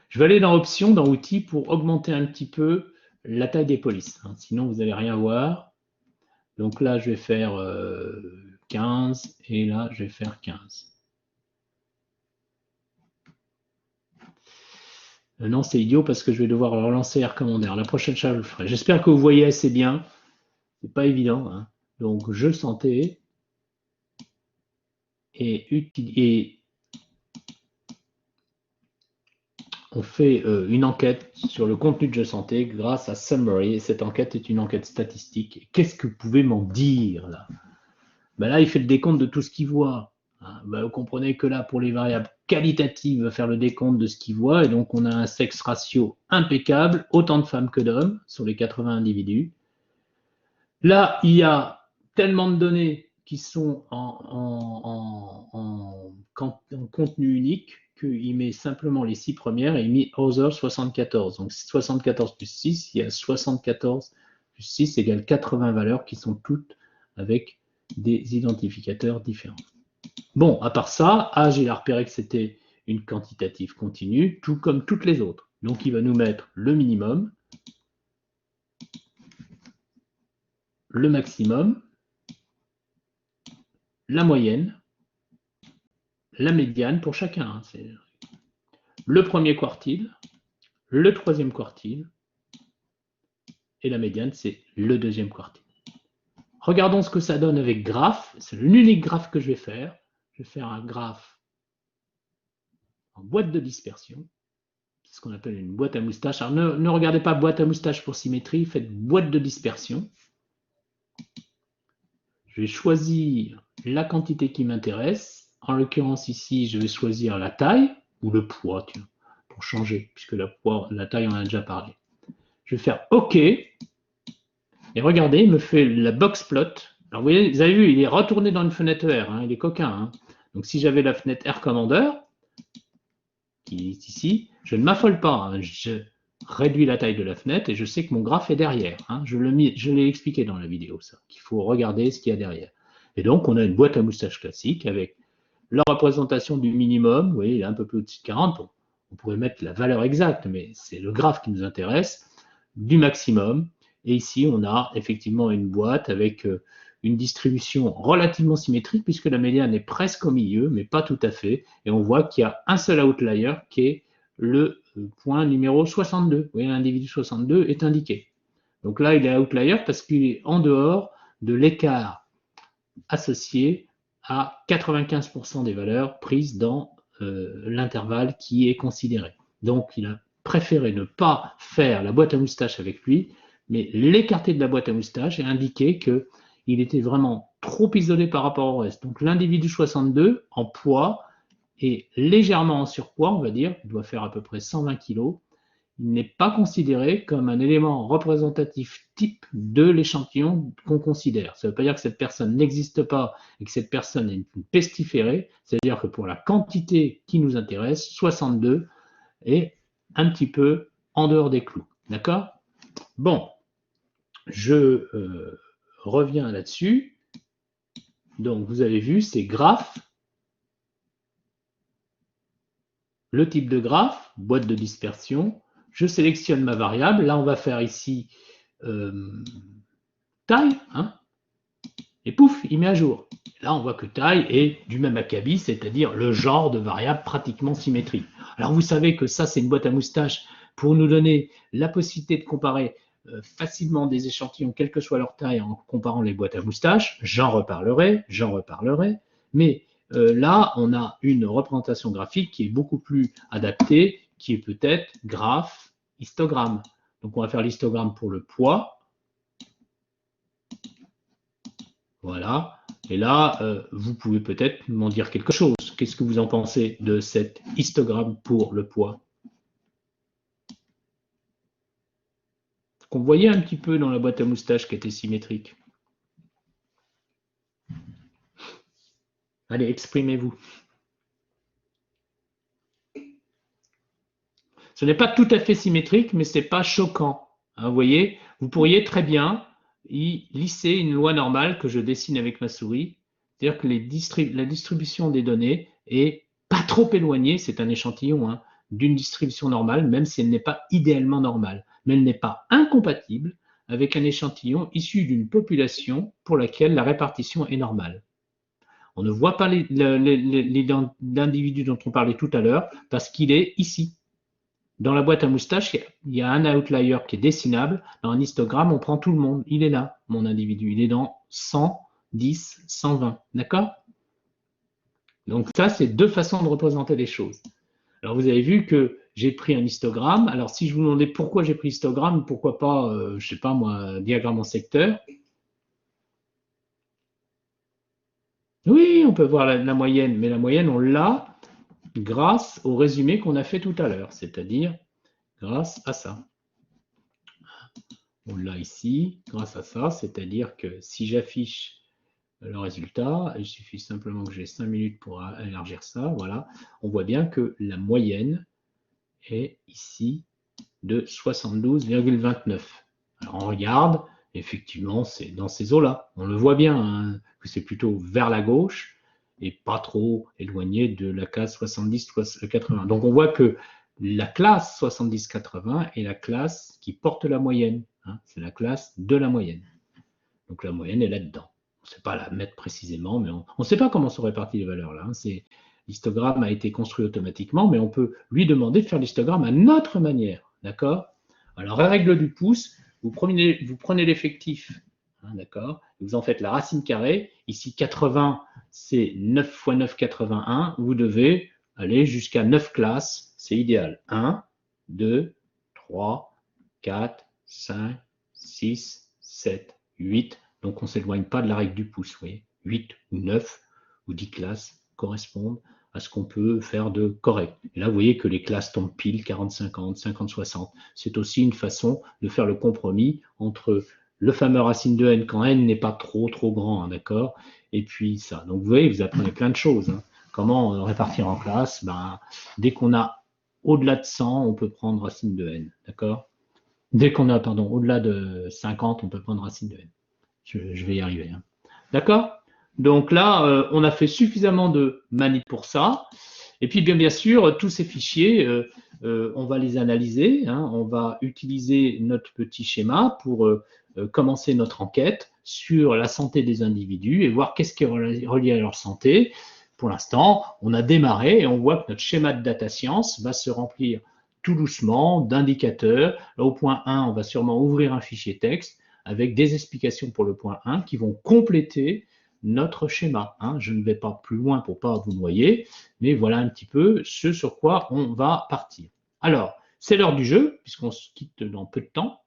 A: Je vais aller dans options, dans outils pour augmenter un petit peu la taille des polices. Hein, sinon, vous n'allez rien voir. Donc là, je vais faire 15 et là, je vais faire 15. Non, c'est idiot parce que je vais devoir relancer R Commander. La prochaine fois, je le ferai. J'espère que vous voyez assez bien. C'est pas évident. Hein. Donc, je sentais et on fait une enquête sur le contenu de Je sentais grâce à Summary. Et cette enquête est une enquête statistique. Qu'est-ce que vous pouvez m'en dire là? Ben là, il fait le décompte de tout ce qu'il voit. Hein, ben, vous comprenez que là, pour les variables qualitatives, il va faire le décompte de ce qu'il voit. Et donc, on a un sexe ratio impeccable, autant de femmes que d'hommes sur les 80 individus. Là, il y a tellement de données qui sont en contenu unique qu'il met simplement les 6 premières et il met Other 74. Donc 74 plus 6, il y a 74 plus 6 égale 80 valeurs qui sont toutes avec des identificateurs différents. Bon, à part ça, âge, il a repéré que c'était une quantitative continue, tout comme toutes les autres. Donc il va nous mettre le minimum, le maximum, la moyenne, la médiane pour chacun. Hein, c'est le premier quartile, le troisième quartile, et la médiane, c'est le deuxième quartile. Regardons ce que ça donne avec graphe. C'est l'unique graphe que je vais faire. Je vais faire un graphe en boîte de dispersion. C'est ce qu'on appelle une boîte à moustache. Alors ne regardez pas boîte à moustache pour symétrie, faites boîte de dispersion. Je vais choisir la quantité qui m'intéresse. En l'occurrence ici, je vais choisir la taille ou le poids, tiens, pour changer, puisque la taille, on en a déjà parlé. Je vais faire OK. Et regardez, il me fait la box plot. Alors vous avez vu, il est retourné dans une fenêtre R, hein, il est coquin. Hein. Donc si j'avais la fenêtre R Commander, qui est ici, je ne m'affole pas. Hein, je réduis la taille de la fenêtre et je sais que mon graphe est derrière. Hein. Je l'ai expliqué dans la vidéo, ça, qu'il faut regarder ce qu'il y a derrière. Et donc on a une boîte à moustache classique avec la représentation du minimum. Vous voyez, il est un peu plus au-dessus de 40. Bon, on pourrait mettre la valeur exacte, mais c'est le graphe qui nous intéresse, du maximum. Et ici, on a effectivement une boîte avec une distribution relativement symétrique, puisque la médiane est presque au milieu, mais pas tout à fait. Et on voit qu'il y a un seul outlier qui est le point numéro 62. Vous voyez, l'individu 62 est indiqué. Donc là, il est outlier parce qu'il est en dehors de l'écart associé à 95% des valeurs prises dans l'intervalle qui est considéré. Donc, il a préféré ne pas faire la boîte à moustache avec lui, mais l'écarter de la boîte à moustache et indiquer qu'il était vraiment trop isolé par rapport au reste. Donc, l'individu 62 en poids est légèrement en surpoids, on va dire, il doit faire à peu près 120 kg. Il n'est pas considéré comme un élément représentatif type de l'échantillon qu'on considère. Ça ne veut pas dire que cette personne n'existe pas et que cette personne est une pestiférée, c'est-à-dire que pour la quantité qui nous intéresse, 62 est un petit peu en dehors des clous. D'accord? Bon, je reviens là-dessus. Donc, vous avez vu ces graphes. Le type de graphe, boîte de dispersion. Je sélectionne ma variable. Là, on va faire ici taille, hein, et pouf, il met à jour. Là, on voit que taille est du même acabit, c'est-à-dire le genre de variable pratiquement symétrique. Alors, vous savez que ça, c'est une boîte à moustaches pour nous donner la possibilité de comparer facilement des échantillons, quelle que soit leur taille, en comparant les boîtes à moustaches. J'en reparlerai. Mais là, on a une représentation graphique qui est beaucoup plus adaptée, qui est peut-être graphe, histogramme. Donc, on va faire l'histogramme pour le poids. Voilà. Et là, vous pouvez peut-être m'en dire quelque chose. Qu'est-ce que vous en pensez de cet histogramme pour le poids? Qu'on voyait un petit peu dans la boîte à moustaches qui était symétrique. Allez, exprimez-vous. Ce n'est pas tout à fait symétrique, mais ce n'est pas choquant. Hein, vous voyez, vous pourriez très bien y lisser une loi normale que je dessine avec ma souris. C'est-à-dire que la distribution des données est pas trop éloignée, c'est un échantillon, hein, d'une distribution normale, même si elle n'est pas idéalement normale. Mais elle n'est pas incompatible avec un échantillon issu d'une population pour laquelle la répartition est normale. On ne voit pas l'individu dont on parlait tout à l'heure parce qu'il est ici. Dans la boîte à moustaches, il y a un outlier qui est dessinable. Dans un histogramme, on prend tout le monde. Il est là, mon individu. Il est dans 100, 10, 120. D'accord? Donc ça, c'est deux façons de représenter les choses. Alors vous avez vu que j'ai pris un histogramme. Alors si je vous demandais pourquoi j'ai pris histogramme, pourquoi pas, je ne sais pas moi, diagramme en secteur. Oui, on peut voir la moyenne, mais la moyenne, on l'a grâce au résumé qu'on a fait tout à l'heure, c'est-à-dire grâce à ça. On l'a ici grâce à ça, c'est-à-dire que si j'affiche le résultat, il suffit simplement que j'ai 5 minutes pour élargir ça, voilà, on voit bien que la moyenne est ici de 72,29. Alors on regarde, effectivement, c'est dans ces eaux-là. On le voit bien, hein, que c'est plutôt vers la gauche et pas trop éloigné de la case 70-80. Donc on voit que la classe 70-80 est la classe qui porte la moyenne. Hein, c'est la classe de la moyenne. Donc la moyenne est là-dedans. On ne sait pas la mettre précisément, mais on ne sait pas comment sont réparties les valeurs là. Hein. L'histogramme a été construit automatiquement, mais on peut lui demander de faire l'histogramme à notre manière. D'accord? Alors, la règle du pouce, vous prenez l'effectif, hein, d'accord? Vous en faites la racine carrée. Ici, 80, c'est 9 fois 9, 81. Vous devez aller jusqu'à 9 classes. C'est idéal. 1, 2, 3, 4, 5, 6, 7, 8. Donc, on ne s'éloigne pas de la règle du pouce. Vous voyez, 8 ou 9 ou 10 classes correspondent à ce qu'on peut faire de correct. Et là, vous voyez que les classes tombent pile 40-50, 50-60. C'est aussi une façon de faire le compromis entre le fameux racine de n quand n n'est pas trop grand, hein, d'accord? Et puis ça. Donc, vous voyez, vous apprenez plein de choses. Hein. Comment répartir en classe? Ben, dès qu'on a au-delà de 100, on peut prendre racine de n, d'accord? Dès qu'on a, pardon, au-delà de 50, on peut prendre racine de n. Je vais y arriver. Hein. D'accord? Donc là, on a fait suffisamment de manip pour ça. Et puis, bien sûr, tous ces fichiers, on va les analyser. Hein, on va utiliser notre petit schéma pour commencer notre enquête sur la santé des individus et voir qu'est-ce qui est relié à leur santé. Pour l'instant, on a démarré et on voit que notre schéma de data science va se remplir tout doucement d'indicateurs. Au point 1, on va sûrement ouvrir un fichier texte avec des explications pour le point 1 qui vont compléter notre schéma. Hein. Je ne vais pas plus loin pour ne pas vous noyer, mais voilà un petit peu ce sur quoi on va partir. Alors, c'est l'heure du jeu, puisqu'on se quitte dans peu de temps.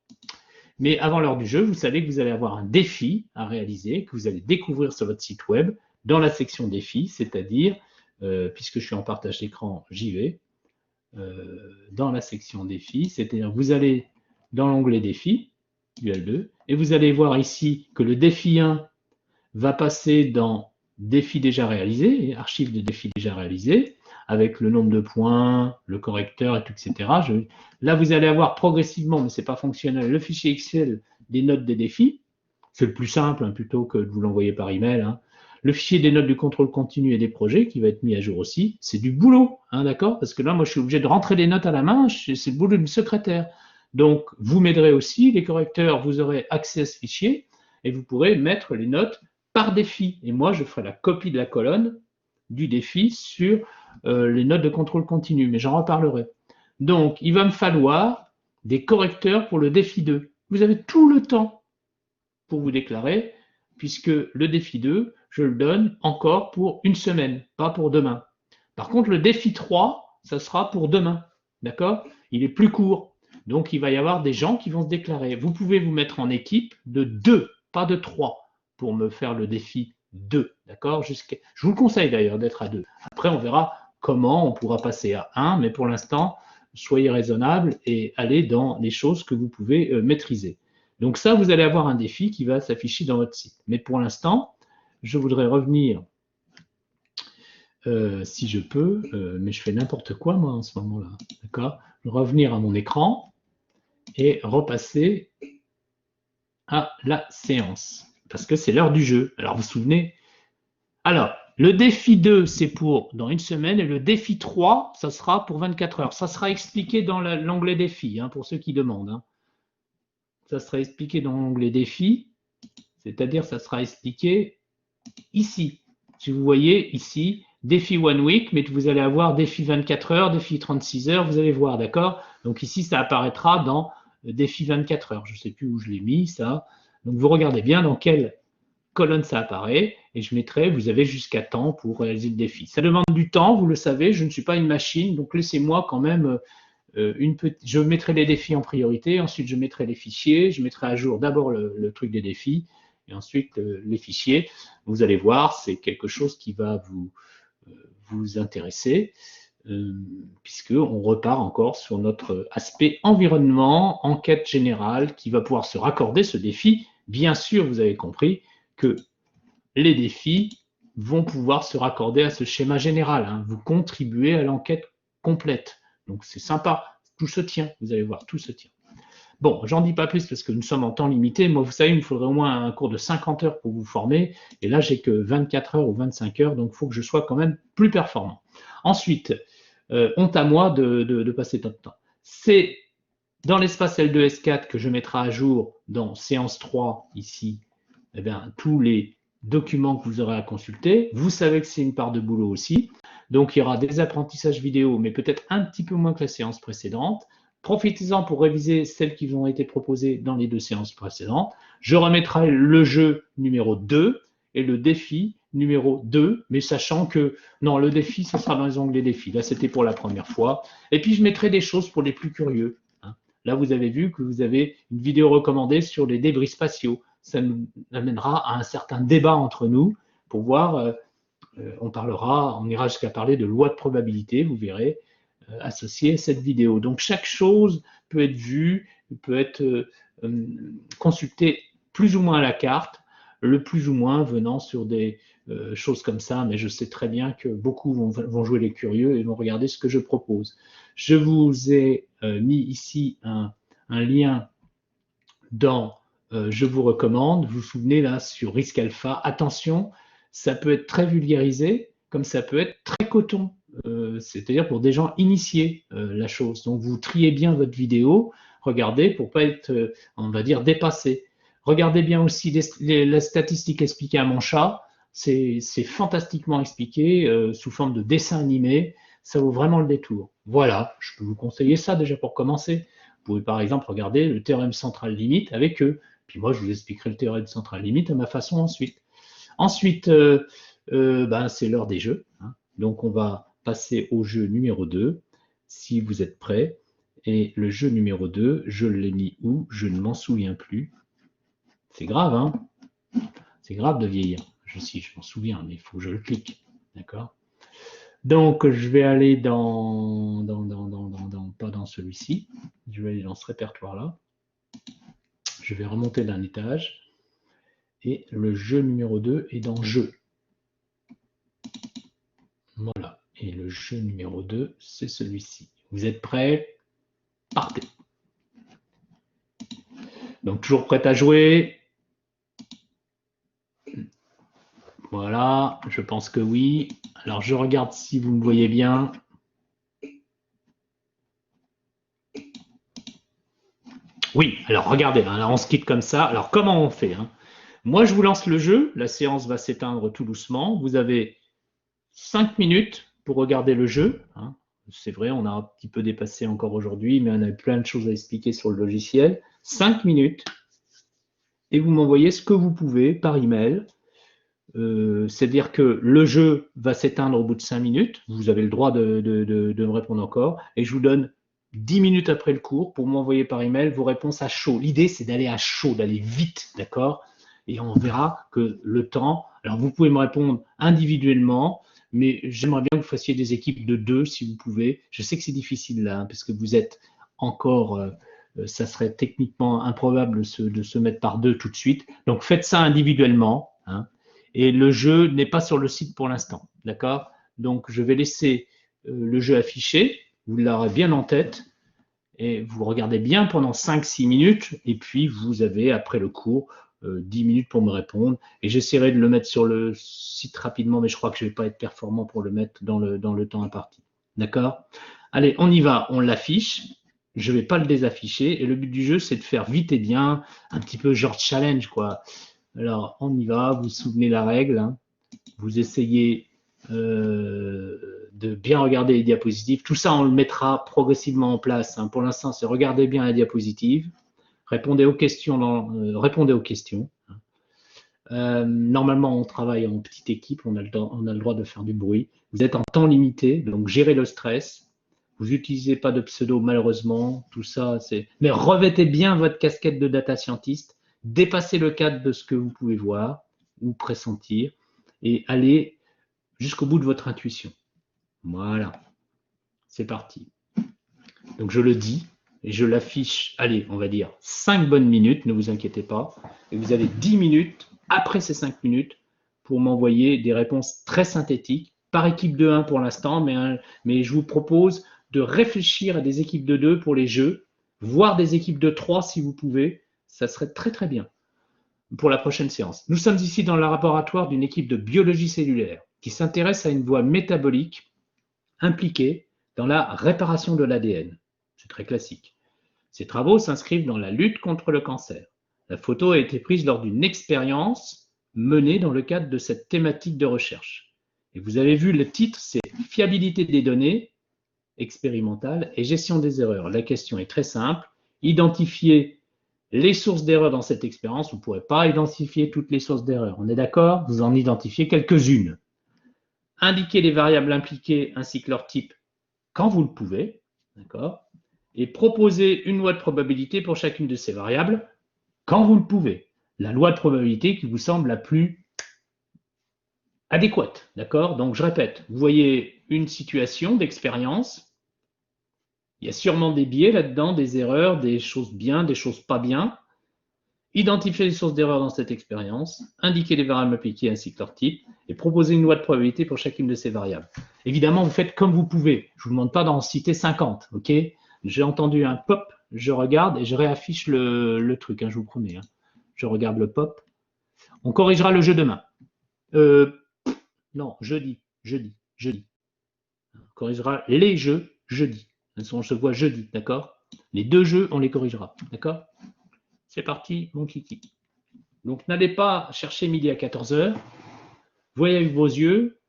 A: Mais avant l'heure du jeu, vous savez que vous allez avoir un défi à réaliser, que vous allez découvrir sur votre site web, dans la section défi, c'est-à-dire, puisque je suis en partage d'écran, j'y vais, dans la section défi, c'est-à-dire vous allez dans l'onglet défi, UL2, et vous allez voir ici que le défi 1 va passer dans défis déjà réalisés, archives de défis déjà réalisés, avec le nombre de points, le correcteur, etc. Là, vous allez avoir progressivement, mais ce n'est pas fonctionnel, le fichier Excel des notes des défis. C'est le plus simple, hein, plutôt que de vous l'envoyer par email. Hein. Le fichier des notes du contrôle continu et des projets qui va être mis à jour aussi. C'est du boulot, hein, d'accord? Parce que là, moi, je suis obligé de rentrer les notes à la main. C'est le boulot d'une secrétaire. Donc, vous m'aiderez aussi. Les correcteurs, vous aurez accès à ce fichier. et vous pourrez mettre les notes par défi. Et moi, je ferai la copie de la colonne du défi sur les notes de contrôle continu, mais j'en reparlerai. Donc, il va me falloir des correcteurs pour le défi 2. Vous avez tout le temps pour vous déclarer, puisque le défi 2, je le donne encore pour une semaine, pas pour demain. Par contre, le défi 3, ça sera pour demain. D'accord? Il est plus court. Donc, il va y avoir des gens qui vont se déclarer. Vous pouvez vous mettre en équipe de 2, pas de 3, pour me faire le défi 2. D'accord? Je vous le conseille d'ailleurs d'être à 2. Après, on verra comment on pourra passer à 1, mais pour l'instant, soyez raisonnable et allez dans les choses que vous pouvez maîtriser. Donc ça, vous allez avoir un défi qui va s'afficher dans votre site. Mais pour l'instant, je voudrais revenir, si je peux, mais je fais n'importe quoi moi en ce moment-là, d'accord? Revenir à mon écran et repasser à la séance, parce que c'est l'heure du jeu. Alors vous vous souvenez? Alors, le défi 2, c'est pour dans une semaine, et le défi 3, ça sera pour 24 heures. Ça sera expliqué dans l'onglet défi, hein, pour ceux qui demandent. Hein. Ça sera expliqué dans l'onglet défi, c'est-à-dire ça sera expliqué ici. Si vous voyez ici, défi 1 week, mais vous allez avoir défi 24 heures, défi 36 heures, vous allez voir, d'accord? Donc ici, ça apparaîtra dans défi 24 heures. Je ne sais plus où je l'ai mis, ça. Donc vous regardez bien dans quelle colonne ça apparaît, et je mettrai, vous avez jusqu'à temps pour réaliser le défi. Ça demande du temps, vous le savez, je ne suis pas une machine, donc laissez-moi quand même je mettrai les défis en priorité, ensuite je mettrai les fichiers, je mettrai à jour d'abord le truc des défis, et ensuite les fichiers. Vous allez voir, c'est quelque chose qui va vous intéresser, puisqu'on repart encore sur notre aspect environnement, enquête générale, qui va pouvoir se raccorder ce défi. Bien sûr, vous avez compris que les défis vont pouvoir se raccorder à ce schéma général. Hein. Vous contribuez à l'enquête complète. Donc c'est sympa, tout se tient, vous allez voir, tout se tient. Bon, j'en dis pas plus parce que nous sommes en temps limité. Moi, vous savez, il me faudrait au moins un cours de 50 heures pour vous former. Et là, j'ai que 24 heures ou 25 heures, donc il faut que je sois quand même plus performant. Ensuite, honte à moi de passer tant de temps. C'est dans l'espace L2S4 que je mettrai à jour dans séance 3, ici, eh bien, tous les documents que vous aurez à consulter. Vous savez que c'est une part de boulot aussi. Donc, il y aura des apprentissages vidéo, mais peut-être un petit peu moins que la séance précédente. Profitez-en pour réviser celles qui ont été proposées dans les 2 séances précédentes. Je remettrai le jeu numéro 2 et le défi numéro 2, mais sachant que, non, le défi, ce sera dans les onglets défis. Là, c'était pour la première fois. Et puis, je mettrai des choses pour les plus curieux. Hein. Là, vous avez vu que vous avez une vidéo recommandée sur les débris spatiaux. Ça nous amènera à un certain débat entre nous pour voir, on ira jusqu'à parler de loi de probabilité, vous verrez, associé à cette vidéo. Donc chaque chose peut être vue, peut être consultée plus ou moins à la carte, le plus ou moins venant sur des choses comme ça, mais je sais très bien que beaucoup vont jouer les curieux et vont regarder ce que je propose. Je vous ai mis ici un lien dans je vous recommande, vous vous souvenez là sur Risque Alpha, attention, ça peut être très vulgarisé, comme ça peut être très coton, c'est-à-dire pour des gens initiés la chose. Donc vous triez bien votre vidéo, regardez pour pas être, on va dire, dépassé. Regardez bien aussi les statistiques expliquées à mon chat, c'est fantastiquement expliqué sous forme de dessin animé, ça vaut vraiment le détour. Voilà, je peux vous conseiller ça déjà pour commencer. Vous pouvez par exemple regarder le théorème central limite avec eux. Puis moi, je vous expliquerai le théorème central limite à ma façon ensuite. Ensuite, c'est l'heure des jeux. Hein. Donc, on va passer au jeu numéro 2, si vous êtes prêts. Et le jeu numéro 2, je l'ai mis où? Je ne m'en souviens plus. C'est grave, hein? C'est grave de vieillir. Je m'en souviens, mais il faut que je le clique. D'accord? Donc, je vais aller pas dans celui-ci, je vais aller dans ce répertoire-là. Je vais remonter d'un étage. Et le jeu numéro 2 est dans jeu. Voilà. Et le jeu numéro 2, c'est celui-ci. Vous êtes prêts? Partez. Donc, toujours prêt à jouer? Voilà, je pense que oui. Alors, je regarde si vous me voyez bien. Oui, alors regardez, hein, là, on se quitte comme ça. Alors, comment on fait hein? Moi, je vous lance le jeu. La séance va s'éteindre tout doucement. Vous avez 5 minutes pour regarder le jeu. Hein. C'est vrai, on a un petit peu dépassé encore aujourd'hui, mais on a plein de choses à expliquer sur le logiciel. 5 minutes et vous m'envoyez ce que vous pouvez par email. C'est-à-dire que le jeu va s'éteindre au bout de 5 minutes. Vous avez le droit de me répondre encore. Et je vous donne 10 minutes après le cours pour m'envoyer par email vos réponses à chaud. L'idée, c'est d'aller à chaud, d'aller vite, d'accord? Et on verra que le temps. Alors, vous pouvez me répondre individuellement, mais j'aimerais bien que vous fassiez des équipes de 2 si vous pouvez. Je sais que c'est difficile là, hein, parce que vous êtes encore. Ça serait techniquement improbable de se mettre par 2 tout de suite. Donc, faites ça individuellement. Hein. Et le jeu n'est pas sur le site pour l'instant. D'accord? Donc, je vais laisser le jeu affiché. Vous l'aurez bien en tête. Et vous regardez bien pendant 5-6 minutes. Et puis, vous avez, après le cours, 10 minutes pour me répondre. Et j'essaierai de le mettre sur le site rapidement, mais je crois que je ne vais pas être performant pour le mettre dans le temps imparti. D'accord? Allez, on y va. On l'affiche. Je ne vais pas le désafficher. Et le but du jeu, c'est de faire vite et bien, un petit peu genre challenge, quoi. Alors, on y va, vous vous souvenez la règle, hein. Vous essayez de bien regarder les diapositives. Tout ça, on le mettra progressivement en place. Hein. Pour l'instant, c'est regardez bien la diapositive, répondez aux questions. Normalement, on travaille en petite équipe, on a le droit de faire du bruit. Vous êtes en temps limité, donc gérez le stress. Vous n'utilisez pas de pseudo, malheureusement. Tout ça, c'est. Mais revêtez bien votre casquette de data scientist. Dépassez le cadre de ce que vous pouvez voir ou pressentir et allez jusqu'au bout de votre intuition. Voilà, c'est parti. Donc je le dis et je l'affiche, allez, on va dire 5 bonnes minutes, ne vous inquiétez pas. Et vous avez 10 minutes après ces 5 minutes pour m'envoyer des réponses très synthétiques, par équipe de 1 pour l'instant, mais je vous propose de réfléchir à des équipes de 2 pour les jeux, voire des équipes de 3 si vous pouvez. Ça serait très très bien pour la prochaine séance. Nous sommes ici dans le laboratoire d'une équipe de biologie cellulaire qui s'intéresse à une voie métabolique impliquée dans la réparation de l'ADN. C'est très classique. Ces travaux s'inscrivent dans la lutte contre le cancer. La photo a été prise lors d'une expérience menée dans le cadre de cette thématique de recherche. Et vous avez vu le titre, c'est fiabilité des données expérimentales et gestion des erreurs. La question est très simple. Identifier les sources d'erreurs dans cette expérience, vous ne pourrez pas identifier toutes les sources d'erreurs. On est d'accord? Vous en identifiez quelques-unes. Indiquez les variables impliquées ainsi que leur type quand vous le pouvez. D'accord? Et proposez une loi de probabilité pour chacune de ces variables quand vous le pouvez. La loi de probabilité qui vous semble la plus adéquate. D'accord? Donc, je répète, vous voyez une situation d'expérience. Il y a sûrement des biais là-dedans, des erreurs, des choses bien, des choses pas bien. Identifier les sources d'erreurs dans cette expérience, indiquer les variables appliquées ainsi que leur type, et proposer une loi de probabilité pour chacune de ces variables. Évidemment, vous faites comme vous pouvez. Je ne vous demande pas d'en citer 50, ok? J'ai entendu un pop, je regarde et je réaffiche le truc, hein, je vous promets. Hein. Je regarde le pop. On corrigera le jeu demain. Non, jeudi. On corrigera les jeux jeudi. On se voit jeudi, d'accord? Les 2 jeux, on les corrigera, d'accord? C'est parti, mon kiki. Donc, n'allez pas chercher midi à 14h. Voyez avec vos yeux.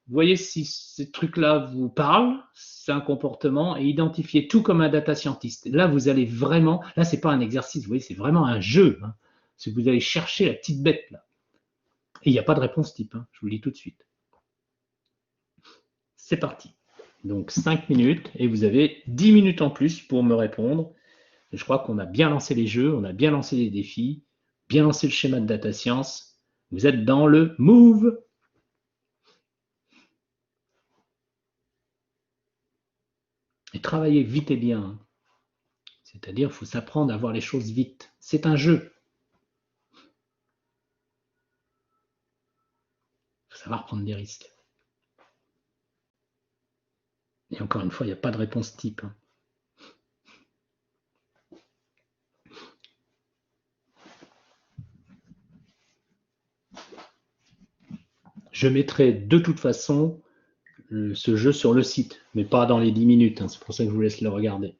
A: Voyez si ces trucs-là vous parlent. C'est un comportement et identifiez tout comme un data scientist. Là, vous allez vraiment. Là, ce n'est pas un exercice. Vous voyez, c'est vraiment un jeu. Hein. C'est que vous allez chercher la petite bête là. Et il n'y a pas de réponse type. Hein. Je vous le dis tout de suite. C'est parti. Donc, 5 minutes et vous avez 10 minutes en plus pour me répondre. Je crois qu'on a bien lancé les jeux, on a bien lancé les défis, bien lancé le schéma de data science. Vous êtes dans le move. Et travaillez vite et bien. C'est-à-dire, il faut s'apprendre à voir les choses vite. C'est un jeu. Il faut savoir prendre des risques. Et encore une fois, il n'y a pas de réponse type. Je mettrai de toute façon ce jeu sur le site, mais pas dans les 10 minutes. Hein. C'est pour ça que je vous laisse le regarder.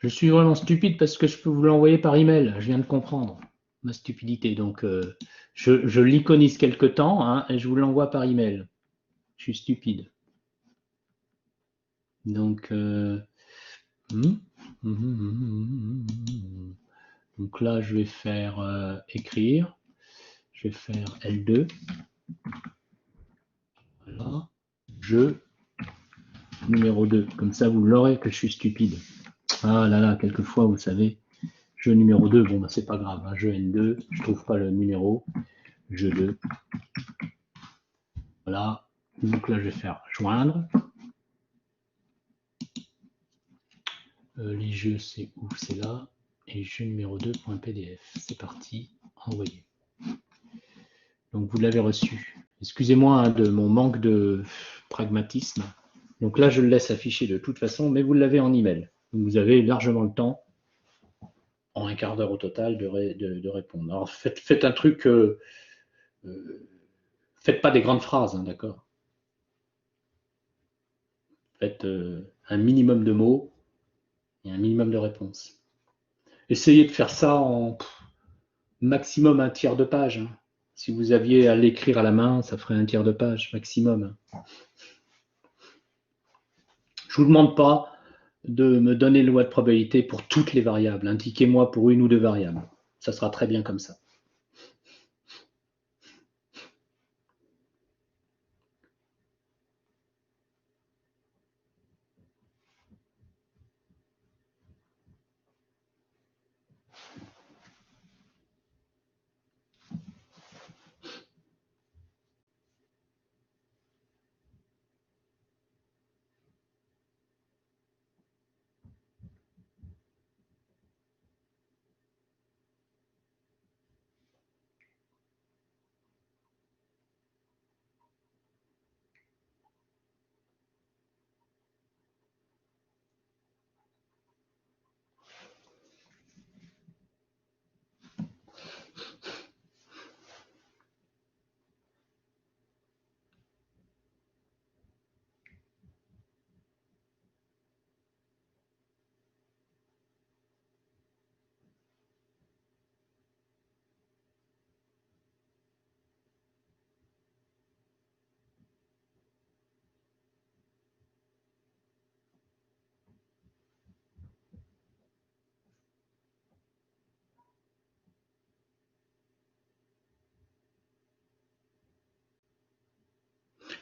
A: Je suis vraiment stupide parce que je peux vous l'envoyer par email. Je viens de comprendre ma stupidité. Donc, je l'iconise quelque temps hein, et je vous l'envoie par email. Je suis stupide. Donc, donc là, je vais faire écrire. Je vais faire L2. Voilà. Jeu numéro 2. Comme ça, vous l'aurez que je suis stupide. Ah là là, quelquefois, vous savez, jeu numéro 2, bon, bah, c'est pas grave. Hein, jeu N2, je trouve pas le numéro. Jeu 2. Voilà. Donc là, je vais faire joindre. Les jeux, c'est où? C'est là. Et jeu numéro 2.pdf. C'est parti. Envoyer. Donc, vous l'avez reçu. Excusez-moi hein, de mon manque de pragmatisme. Donc là, je le laisse afficher de toute façon, mais vous l'avez en email. Vous avez largement le temps, en un quart d'heure au total, de répondre. Alors, faites un truc... faites pas des grandes phrases, hein, d'accord? Faites un minimum de mots et un minimum de réponses. Essayez de faire ça en maximum un tiers de page. Hein. Si vous aviez à l'écrire à la main, ça ferait un tiers de page maximum. Je ne vous demande pas de me donner le loi de probabilité pour toutes les variables. Indiquez-moi pour une ou deux variables. Ça sera très bien comme ça.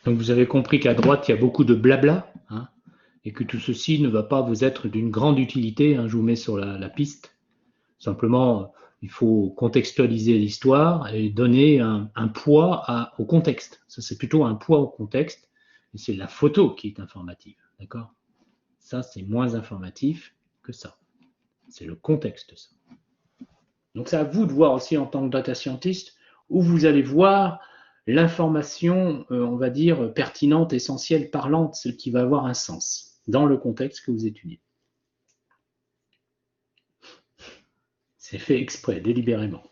A: Donc vous avez compris qu'à droite, il y a beaucoup de blabla, hein, et que tout ceci ne va pas vous être d'une grande utilité. Hein, je vous mets sur la piste. Simplement, il faut contextualiser l'histoire et donner un poids au contexte. Ça, c'est plutôt un poids au contexte. Et c'est la photo qui est informative. D'accord? Ça, c'est moins informatif que ça. C'est le contexte, ça. Donc, c'est à vous de voir aussi en tant que data scientist où vous allez voir l'information, on va dire, pertinente, essentielle, parlante, celle qui va avoir un sens dans le contexte que vous étudiez. C'est fait exprès, délibérément.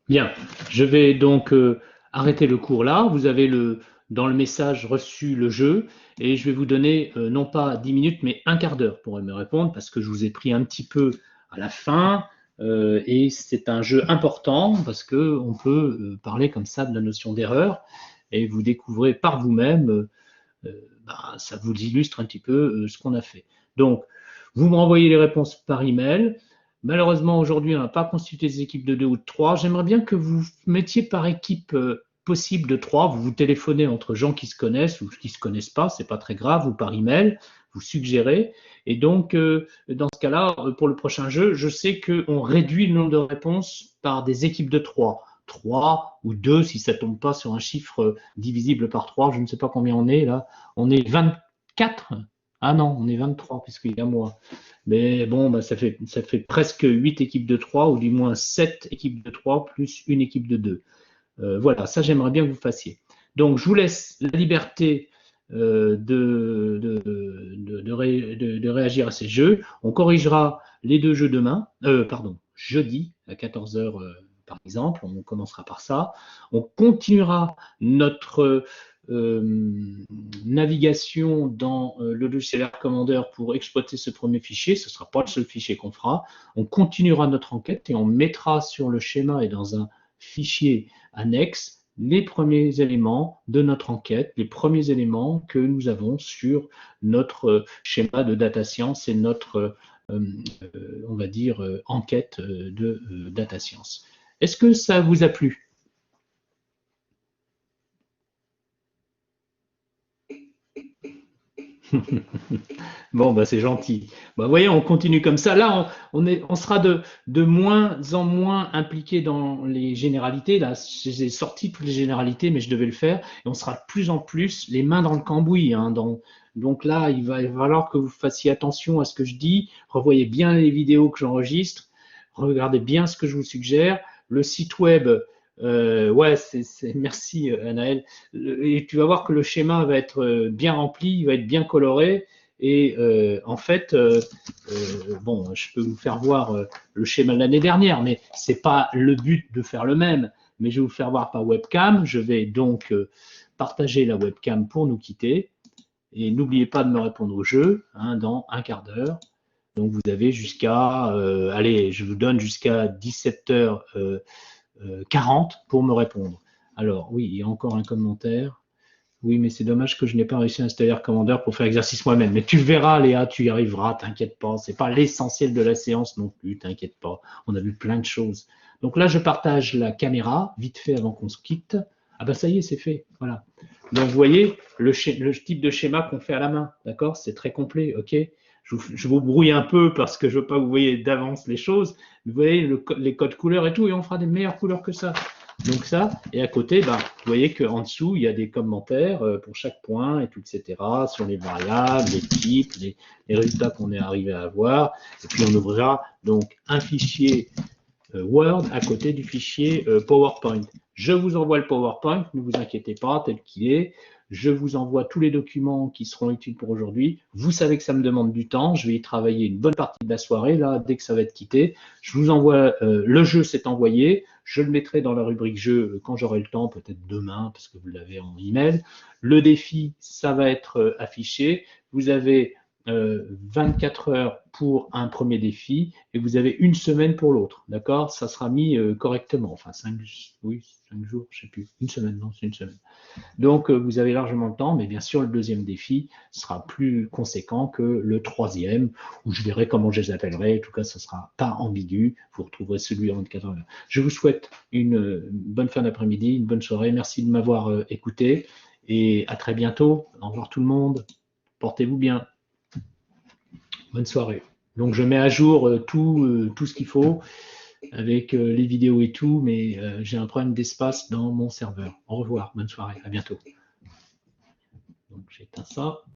A: Bien, je vais donc arrêter le cours là. Vous avez dans le message reçu le jeu et je vais vous donner non pas 10 minutes mais un quart d'heure pour me répondre parce que je vous ai pris un petit peu à la fin et c'est un jeu important parce qu'on peut parler comme ça de la notion d'erreur et vous découvrez par vous-même, ça vous illustre un petit peu ce qu'on a fait. Donc, vous me renvoyez les réponses par email. Malheureusement, aujourd'hui, on n'a pas constitué des équipes de 2 ou de 3. J'aimerais bien que vous mettiez par équipe possible de 3. Vous vous téléphonez entre gens qui se connaissent ou qui ne se connaissent pas, ce n'est pas très grave, ou par email, vous suggérez. Et donc, dans ce cas-là, pour le prochain jeu, je sais qu'on réduit le nombre de réponses par des équipes de 3. 3 ou 2 si ça ne tombe pas sur un chiffre divisible par 3. Je ne sais pas combien on est là. On est 24. Ah non, on est 23 puisqu'il y a moi. Mais bon, bah, ça fait presque 8 équipes de 3 ou du moins 7 équipes de 3 plus une équipe de 2. Voilà, ça j'aimerais bien que vous fassiez. Donc je vous laisse la liberté de réagir à ces jeux. On corrigera les 2 jeux demain, jeudi à 14h par exemple. On commencera par ça. On continuera notre navigation dans le logiciel Air Commander pour exploiter ce premier fichier. Ce ne sera pas le seul fichier qu'on fera. On continuera notre enquête et on mettra sur le schéma et dans un fichier annexe les premiers éléments de notre enquête, les premiers éléments que nous avons sur notre schéma de data science et notre, on va dire, enquête de data science. Est-ce que ça vous a plu ? Bon, bah, c'est gentil. Bah, vous voyez, on continue comme ça. Là, on sera de moins en moins impliqué dans les généralités. Là, j'ai sorti toutes les généralités, mais je devais le faire. Et on sera de plus en plus les mains dans le cambouis. Hein, donc là, il va falloir que vous fassiez attention à ce que je dis. Revoyez bien les vidéos que j'enregistre. Regardez bien ce que je vous suggère. Le site web, ouais, merci Anaël. Et tu vas voir que le schéma va être bien rempli, il va être bien coloré. Et en fait, bon, je peux vous faire voir le schéma de l'année dernière, mais c'est pas le but de faire le même. Mais je vais vous faire voir par webcam. Je vais donc partager la webcam pour nous quitter. Et n'oubliez pas de me répondre au jeu hein, dans un quart d'heure. Donc vous avez jusqu'à, allez, je vous donne jusqu'à 17h. 40 pour me répondre. Alors, oui, il y a encore un commentaire. Oui, mais c'est dommage que je n'ai pas réussi à installer Air Commander pour faire l'exercice moi-même. Mais tu le verras, Léa, tu y arriveras, t'inquiète pas. C'est pas l'essentiel de la séance non plus, t'inquiète pas. On a vu plein de choses. Donc là, je partage la caméra, vite fait avant qu'on se quitte. Ah ben ça y est, c'est fait. Voilà. Donc vous voyez le type de schéma qu'on fait à la main, d'accord? C'est très complet, ok? Je vous brouille un peu parce que je veux pas que vous voyez d'avance les choses. Vous voyez les codes couleurs et tout, et on fera des meilleures couleurs que ça. Donc ça, et à côté, bah, vous voyez qu'en dessous, il y a des commentaires pour chaque point, et tout, etc., sur les variables, les types, les résultats qu'on est arrivé à avoir. Et puis on ouvrira donc un fichier Word à côté du fichier PowerPoint. Je vous envoie le PowerPoint, ne vous inquiétez pas, tel qu'il est. Je vous envoie tous les documents qui seront utiles pour aujourd'hui. Vous savez que ça me demande du temps. Je vais y travailler une bonne partie de la soirée, là, dès que ça va être quitté. Je vous envoie, le jeu s'est envoyé. Je le mettrai dans la rubrique jeu quand j'aurai le temps, peut-être demain, parce que vous l'avez en email. Le défi, ça va être affiché. Vous avez 24 heures pour un premier défi et vous avez une semaine pour l'autre, d'accord? Ça sera mis correctement, enfin 5 jours, je sais plus, une semaine, non, c'est une semaine. Donc vous avez largement le temps, mais bien sûr le deuxième défi sera plus conséquent que le troisième, où je verrai comment je les appellerai, en tout cas ça sera pas ambigu, vous retrouverez celui en 24 heures. Je vous souhaite une bonne fin d'après-midi, une bonne soirée, merci de m'avoir écouté et à très bientôt, au revoir tout le monde, portez-vous bien. Bonne soirée. Donc je mets à jour tout ce qu'il faut avec les vidéos et tout, mais j'ai un problème d'espace dans mon serveur. Au revoir, bonne soirée, à bientôt. Donc j'éteins ça.